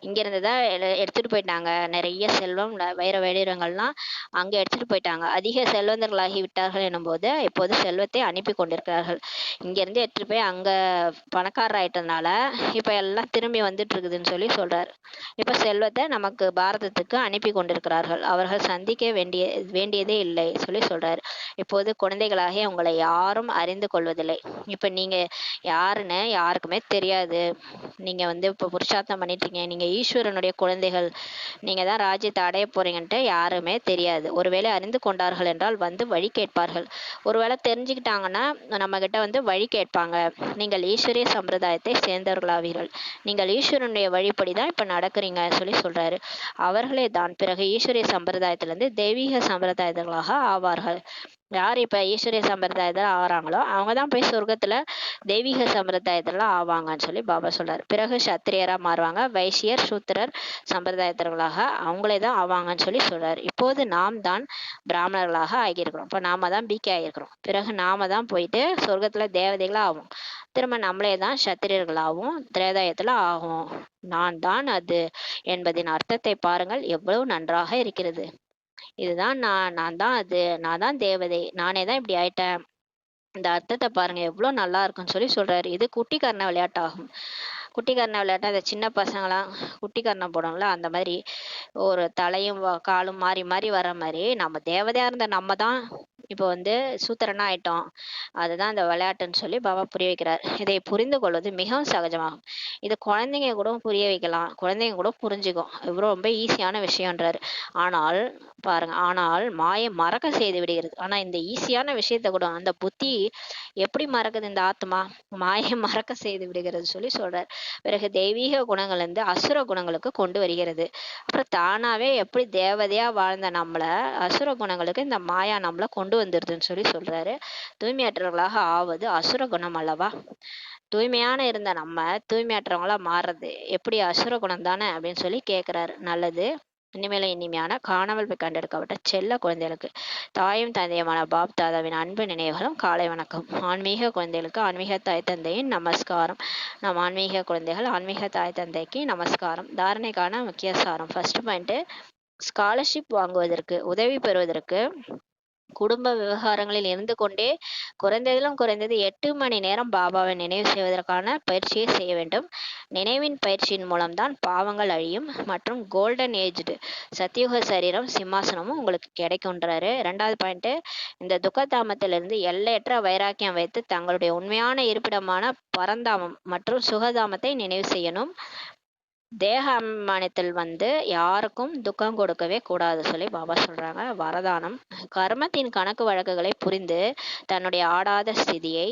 இங்க இருந்துதான் எடுத்துட்டு போயிட்டாங்க. நிறைய செல்வம், வைர வைடூரியங்கள்லாம் அங்க எடுத்துட்டு போயிட்டாங்க. அதிக செல்வந்தர்களாகி விட்டார்கள் எனும் போது இப்போது செல்வத்தை அனுப்பி கொண்டிருக்கிறார்கள். இங்க இருந்து எடுத்துட்டு போய் அங்க பணக்காரர் ஆயிட்டதுனால இப்ப எல்லாம் திரும்பி வந்துட்டு இருக்குதுன்னு சொல்றாரு. இப்ப செல்வத்தை நமக்கு பாரதத்துக்கு அனுப்பி கொண்டிருக்கிறார்கள். அவர்கள் சந்திக்க வேண்டியதே இல்லை சொல்றாரு. இப்போது குழந்தைகளாகிய உங்களை யாரும் அறிந்து கொள்வதில்லை. இப்ப நீங்க யாருன்னு யாருக்குமே தெரியாது. நீங்க வந்து இப்ப புருஷார்த்தம் பண்ணிட்டு இருக்கீங்க, நீங்க ஈஸ்வரனுடைய குழந்தைகள், நீங்க தான் ராஜ்யத்தை அடைய போறீங்கன்ட்டு யாருமே தெரியாது. ஒருவேளை அறிந்து கொண்டார்கள் என்றால் வந்து வழி கேட்பார்கள். ஒருவேளை தெரிஞ்சுக்கிட்டாங்கன்னா நம்ம கிட்ட வந்து வழி கேட்பாங்க. நீங்கள் ஈஸ்வரிய சம்பிரதாயத்தை சேர்ந்தவர்களாவீர்கள், நீங்கள் ஈஸ்வரனுடைய வழிபடிதான் இப்ப நடக்கிறீங்க சொல்றாரு. அவர்களே தான் பிறகு ஈஸ்வரிய சம்பிரதாயத்திலிருந்து தெய்வீக சம்பிரதாயங்களாக ஆவார்கள். யார் இப்ப ஈஸ்வரிய சம்பிரதாயத்துல ஆகிறாங்களோ அவங்கதான் போய் சொர்க்கத்துல தெய்வீக சம்பிரதாயத்துல ஆவாங்கன்னு பாபா சொல்றாரு. பிறகு சத்திரியரா மாறுவாங்க. வைசியர் சூத்திரர் சம்பிரதாயத்தர்களாக அவங்களே தான் ஆவாங்கன்னு சொல்றாரு. இப்போது நாம் தான் பிராமணர்களாக ஆகியிருக்கிறோம். இப்ப நாம தான் பிகே ஆகியிருக்கிறோம். பிறகு நாம தான் போயிட்டு சொர்க்கத்துல தேவதைகளா ஆகும். திரும்ப நம்மளே தான் சத்திரியர்களாகவும் திரேதாயத்துல ஆகும். நான் தான் அது என்பதின் அர்த்தத்தை பாருங்கள், எவ்வளவு நன்றாக இருக்கிறது. இதுதான் நான் தான் அது, நான் தான் தேவதை, நானே தான் இப்படி ஆயிட்டேன். இந்த அர்த்தத்தை பாருங்க எவ்வளவு நல்லா இருக்குன்னு சொல்றாரு. இது குட்டிக்கரண விளையாட்டாகும். குட்டிக்கரண விளையாட்டு அந்த சின்ன பசங்களாம் குட்டிக்கரணம் போடும்ல, அந்த மாதிரி ஒரு தலையும் காலும் மாறி மாறி வர மாதிரி நம்ம தேவதையா இருந்த நம்ம தான் இப்போ வந்து சூத்திரனா ஆயிட்டோம். அதுதான் அந்த விளையாட்டுன்னு பாபா புரிய வைக்கிறார். இதை புரிந்து கொள்வது மிகவும் சகஜமாகும். இது குழந்தைங்க கூட புரிய வைக்கலாம், குழந்தைங்க கூட புரிஞ்சுக்கும். இவ்வளவு ரொம்ப ஈஸியான விஷயம்ன்றாரு. ஆனால் பாருங்க, ஆனால் மாயை மறக்க செய்து விடுகிறது. ஆனா இந்த ஈஸியான விஷயத்த கூட அந்த புத்தி எப்படி மறக்குது, இந்த ஆத்மா மாயை மறக்க செய்து விடுகிறது சொல்றாரு. பிறகு தெய்வீக குணங்கள் இருந்து அசுர குணங்களுக்கு கொண்டு வருகிறது. அப்புறம் தானாவே எப்படி தேவதையா வாழ்ந்த நம்மள அசுர குணங்களுக்கு இந்த மாயா நம்மள கொண்டு வந்துருதுன்னு சொல்றாரு. தூய்மையற்றவர்களாக ஆவது அசுர குணம் அல்லவா? தூய்மையான இருந்த நம்ம தூய்மையற்றவங்களா மாறுறது எப்படி அசுர குணம் தானே அப்படின்னு கேக்குறாரு. நல்லது. இனிமேல இனிமையான காணாமல் போய் கண்டெடுக்கப்பட்ட செல்ல குழந்தைகளுக்கு தாயும் தந்தையுமான பாப் தாதாவின் அன்பு நினைவுகளும் காலை வணக்கம். ஆன்மீக குழந்தைகளுக்கு ஆன்மீக தாய் தந்தையின் நமஸ்காரம். நம் ஆன்மீக குழந்தைகள் ஆன்மீக தாய் தந்தைக்கு நமஸ்காரம். தாரணைக்கான முக்கிய சாரம். ஃபர்ஸ்ட் பாயிண்ட், ஸ்காலர்ஷிப் வாங்குவதற்கு, உதவி பெறுவதற்கு குடும்ப விவகாரங்களில் இருந்து கொண்டே குறைந்ததிலும் குறைந்தது 8 மணி நேரம் பாபாவை நினைவு செய்வதற்கான பயிற்சியை செய்ய வேண்டும். நினைவின் பயிற்சியின் மூலம்தான் பாவங்கள் அழியும் மற்றும் கோல்டன் ஏஜ்டு சத்தியுக சரீரம் சிம்மாசனமும் உங்களுக்கு கிடைக்கும்ன்றாரு. 2வது பாயிண்ட், இந்த துக்கதாமத்திலிருந்து எல்லையற்ற வைராக்கியம் வைத்து தங்களுடைய உண்மையான இருப்பிடமான பரந்தாமம் மற்றும் சுகதாமத்தை நினைவு செய்யணும். தேக அபிமானத்தில் வந்து யாருக்கும் துக்கம் கொடுக்கவே கூடாது பாபா சொல்றாங்க. வரதானம், கர்மத்தின் கணக்கு வழக்குகளை புரிந்து தன்னுடைய ஆடாத ஸ்திதியை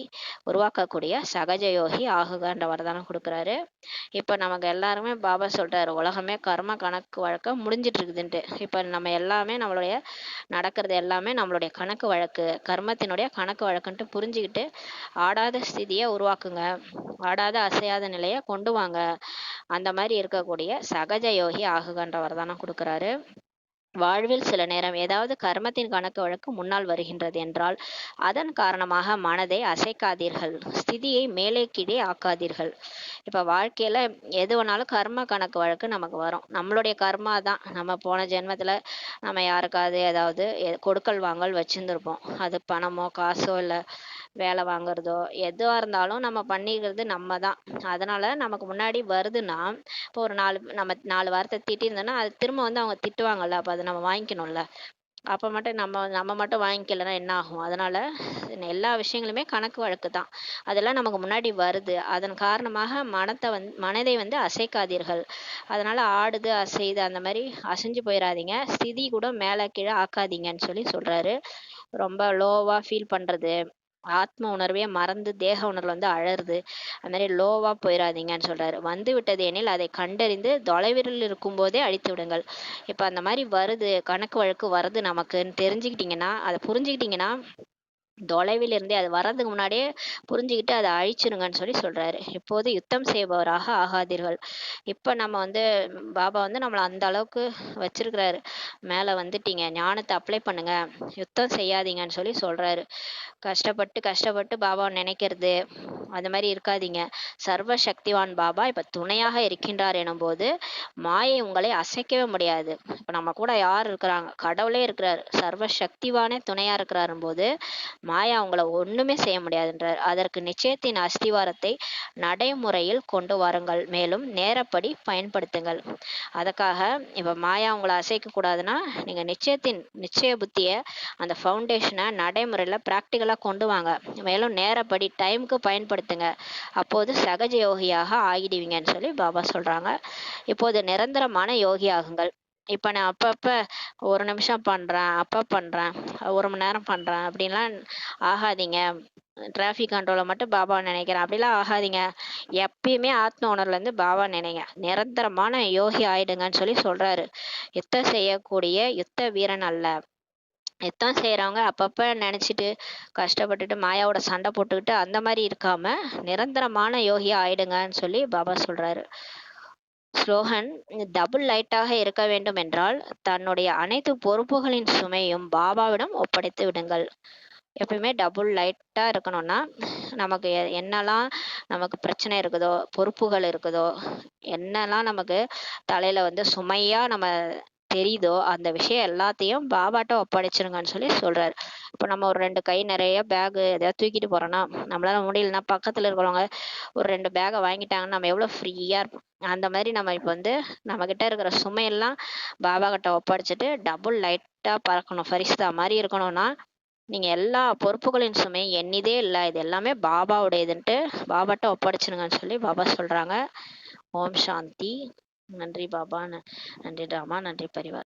உருவாக்கக்கூடிய சகஜ யோகி ஆகுகன்ற வரதானம் கொடுக்குறாரு. இப்ப நமக்கு எல்லாருமே பாபா சொல்றாரு, உலகமே கர்ம கணக்கு வழக்க முடிஞ்சிட்டு இருக்குதுன்ட்டு. இப்ப நம்ம எல்லாமே நம்மளுடைய நடக்கிறது எல்லாமே நம்மளுடைய கணக்கு வழக்கு, கர்மத்தினுடைய கணக்கு வழக்குன்ட்டு புரிஞ்சுக்கிட்டு ஆடாத ஸ்திதியை உருவாக்குங்க, ஆடாத அசையாத நிலையை கொண்டு வாங்க, அந்த மாதிரி இருக்கக்கூடிய சகஜ யோகி ஆகுகன்ற வரதானம் கொடுக்குறாரு. வாழ்வில் சில நேரம் ஏதாவது கர்மத்தின் கணக்கு வழக்கு முன்னால் வருகின்றது என்றால் அதன் காரணமாக மனதை அசைக்காதீர்கள், ஸ்திதியை மேலே கீழே ஆக்காதீர்கள். இப்ப வாழ்க்கையில எது வேணாலும் கர்ம கணக்கு வழக்கு நமக்கு வரும். நம்மளுடைய கர்மா தான். நம்ம போன ஜென்மத்துல நம்ம யாருக்காவது ஏதாவது கொடுக்கல் வாங்கல் வச்சிருந்திருப்போம். அது பணமோ காசோ இல்ல வேலை வாங்குறதோ எதுவா இருந்தாலும் நம்ம பண்ணிக்கிறது நம்ம தான். அதனால நமக்கு முன்னாடி வருதுன்னா, இப்போ ஒரு நம்ம 4 வார்த்தை திட்டியிருந்தோம்னா அது திரும்ப வந்து அவங்க திட்டுவாங்கல்ல, அப்ப அதை நம்ம வாங்கிக்கணும்ல. அப்ப மட்டும் நம்ம நம்ம மட்டும் வாங்கிக்கலன்னா என்ன ஆகும்? அதனால எல்லா விஷயங்களுமே கணக்கு வழக்கு தான். அதெல்லாம் நமக்கு முன்னாடி வருது. அதன் காரணமாக மனதை வந்து அசைக்காதீர்கள். அதனால ஆடுது அசையுது அந்த மாதிரி அசைஞ்சு போயிடாதீங்க. ஸ்திதி கூட மேல கீழே ஆக்காதீங்கன்னு சொல்லி சொல்றாரு. ரொம்ப லோவா ஃபீல் பண்றது, ஆத்ம உணர்வே மறந்து தேக உணர்வுல வந்து அழறது, அது மாதிரி லோவா போயிடாதீங்கன்னு சொல்றாரு. வந்து விட்டது எனில் அதை கண்டறிந்து தொலைவில் இருக்கும் போதே அழித்து விடுங்கள். இப்ப அந்த மாதிரி வருது, கணக்கு வழக்கு வருது நமக்குன்னு தெரிஞ்சுக்கிட்டீங்கன்னா, அதை புரிஞ்சுக்கிட்டீங்கன்னா, தொலைவில் இருந்தே அது வர்றதுக்கு முன்னாடியே புரிஞ்சுக்கிட்டு அதை அழிச்சிருங்கன்னு சொல்லி சொல்றாரு. இப்போது யுத்தம் செய்பவராக ஆகாதீர்கள். இப்ப நம்ம வந்து பாபா வந்து நம்மளை அந்த அளவுக்கு வச்சிருக்கிறாரு. மேல வந்துட்டீங்க, ஞானத்தை அப்ளை பண்ணுங்க, யுத்தம் செய்யாதீங்கன்னு சொல்லி சொல்றாரு. கஷ்டப்பட்டு கஷ்டப்பட்டு பாபாவை நினைக்கிறது அந்த மாதிரி இருக்காதீங்க. சர்வ சக்திவான் பாபா இப்ப துணையாக இருக்கின்றார் எனும்போது மாயை உங்களை அசைக்கவே முடியாது. இப்ப நம்ம கூட யார் இருக்கிறாங்க? கடவுளே இருக்கிறார். சர்வ சக்திவானே துணையா இருக்கிறாரும் போது மாயா உங்களை ஒண்ணுமே செய்ய முடியாதுன்றார். அதற்கு நிச்சயத்தின் அஸ்திவாரத்தை நடைமுறையில் கொண்டு வாருங்கள், மேலும் நேரப்படி பயன்படுத்துங்கள். அதுக்காக இப்ப மாயா உங்களை அசைக்க கூடாதுன்னா நீங்க நிச்சய புத்திய அந்த ஃபவுண்டேஷனை நடைமுறையில பிராக்டிக்கலா கொண்டு வாங்க, மேலும் நேரப்படி டைமுக்கு பயன்படுத்துங்க. அப்போது சகஜ யோகியாக ஆகிடுவீங்கன்னு சொல்லி பாபா சொல்றாங்க. இப்போது நிரந்தரமான யோகி ஆகுங்கள். இப்ப நான் அப்பப்ப ஒரு நிமிஷம் பண்றேன், அப்ப பண்றேன், ஒரு மணி நேரம் பண்றேன் அப்படின்லாம் ஆகாதீங்க. டிராஃபிக் கண்ட்ரோலை மட்டும் பாபா நினைக்கிறேன் அப்படிலாம் ஆகாதீங்க. எப்பயுமே ஆத்ம உணர்வுல இருந்து பாபா நினைங்க. நிரந்தரமான யோகி ஆயிடுங்கன்னு சொல்லி சொல்றாரு. யுத்தம் செய்யக்கூடிய யுத்த வீரன் அல்ல. யுத்தம் செய்யறவங்க அப்பப்ப நினைச்சிட்டு கஷ்டப்பட்டுட்டு மாயாவோட சண்டை போட்டுக்கிட்டு அந்த மாதிரி இருக்காம நிரந்தரமான யோகியா ஆயிடுங்கன்னு சொல்லி பாபா சொல்றாரு. ஸ்லோகன்: டபுள் லைட்டாக இருக்க வேண்டும் என்றால் தன்னுடைய அனைத்து பொறுப்புகளின் சுமையும் பாபாவிடம் ஒப்படைத்து விடுங்கள். எப்பயுமே டபுள் லைட்டா இருக்கணும்னா நமக்கு என்னெல்லாம் நமக்கு பிரச்சனை இருக்குதோ, பொறுப்புகள் இருக்குதோ, என்னெல்லாம் நமக்கு தலையில வந்து சுமையா நம்ம தெரியுதோ அந்த விஷயம் எல்லாத்தையும் பாபாட்ட ஒப்படைச்சிருங்கன்னு சொல்லி சொல்றாரு. இப்போ நம்ம ஒரு 2 கை நிறைய பேக் எதையாவது தூக்கிட்டு போறோம்னா, நம்மளால முடியலன்னா பக்கத்துல இருக்கிறவங்க ஒரு 2 பேக்கை வாங்கிட்டாங்கன்னா நம்ம எவ்வளவு ஃப்ரீயா இருப்போம். அந்த மாதிரி நம்ம இப்போ வந்து நம்ம கிட்ட இருக்கிற சுமையெல்லாம் பாபா கிட்ட ஒப்படைச்சிட்டு டபுள் லைட்டா பறக்கணும், ஃபரிஸ்தா மாதிரி இருக்கணும்னா நீங்க எல்லா பொறுப்புகளின் சுமை என்னிதே இல்லை, இது எல்லாமே பாபாவுடையதுன்ட்டு பாபாட்ட ஒப்படைச்சிருங்கன்னு சொல்லி பாபா சொல்றாங்க. ஓம் சாந்தி. நன்றி பாபா, நன்றி ராமா, நன்றி பரிவார்.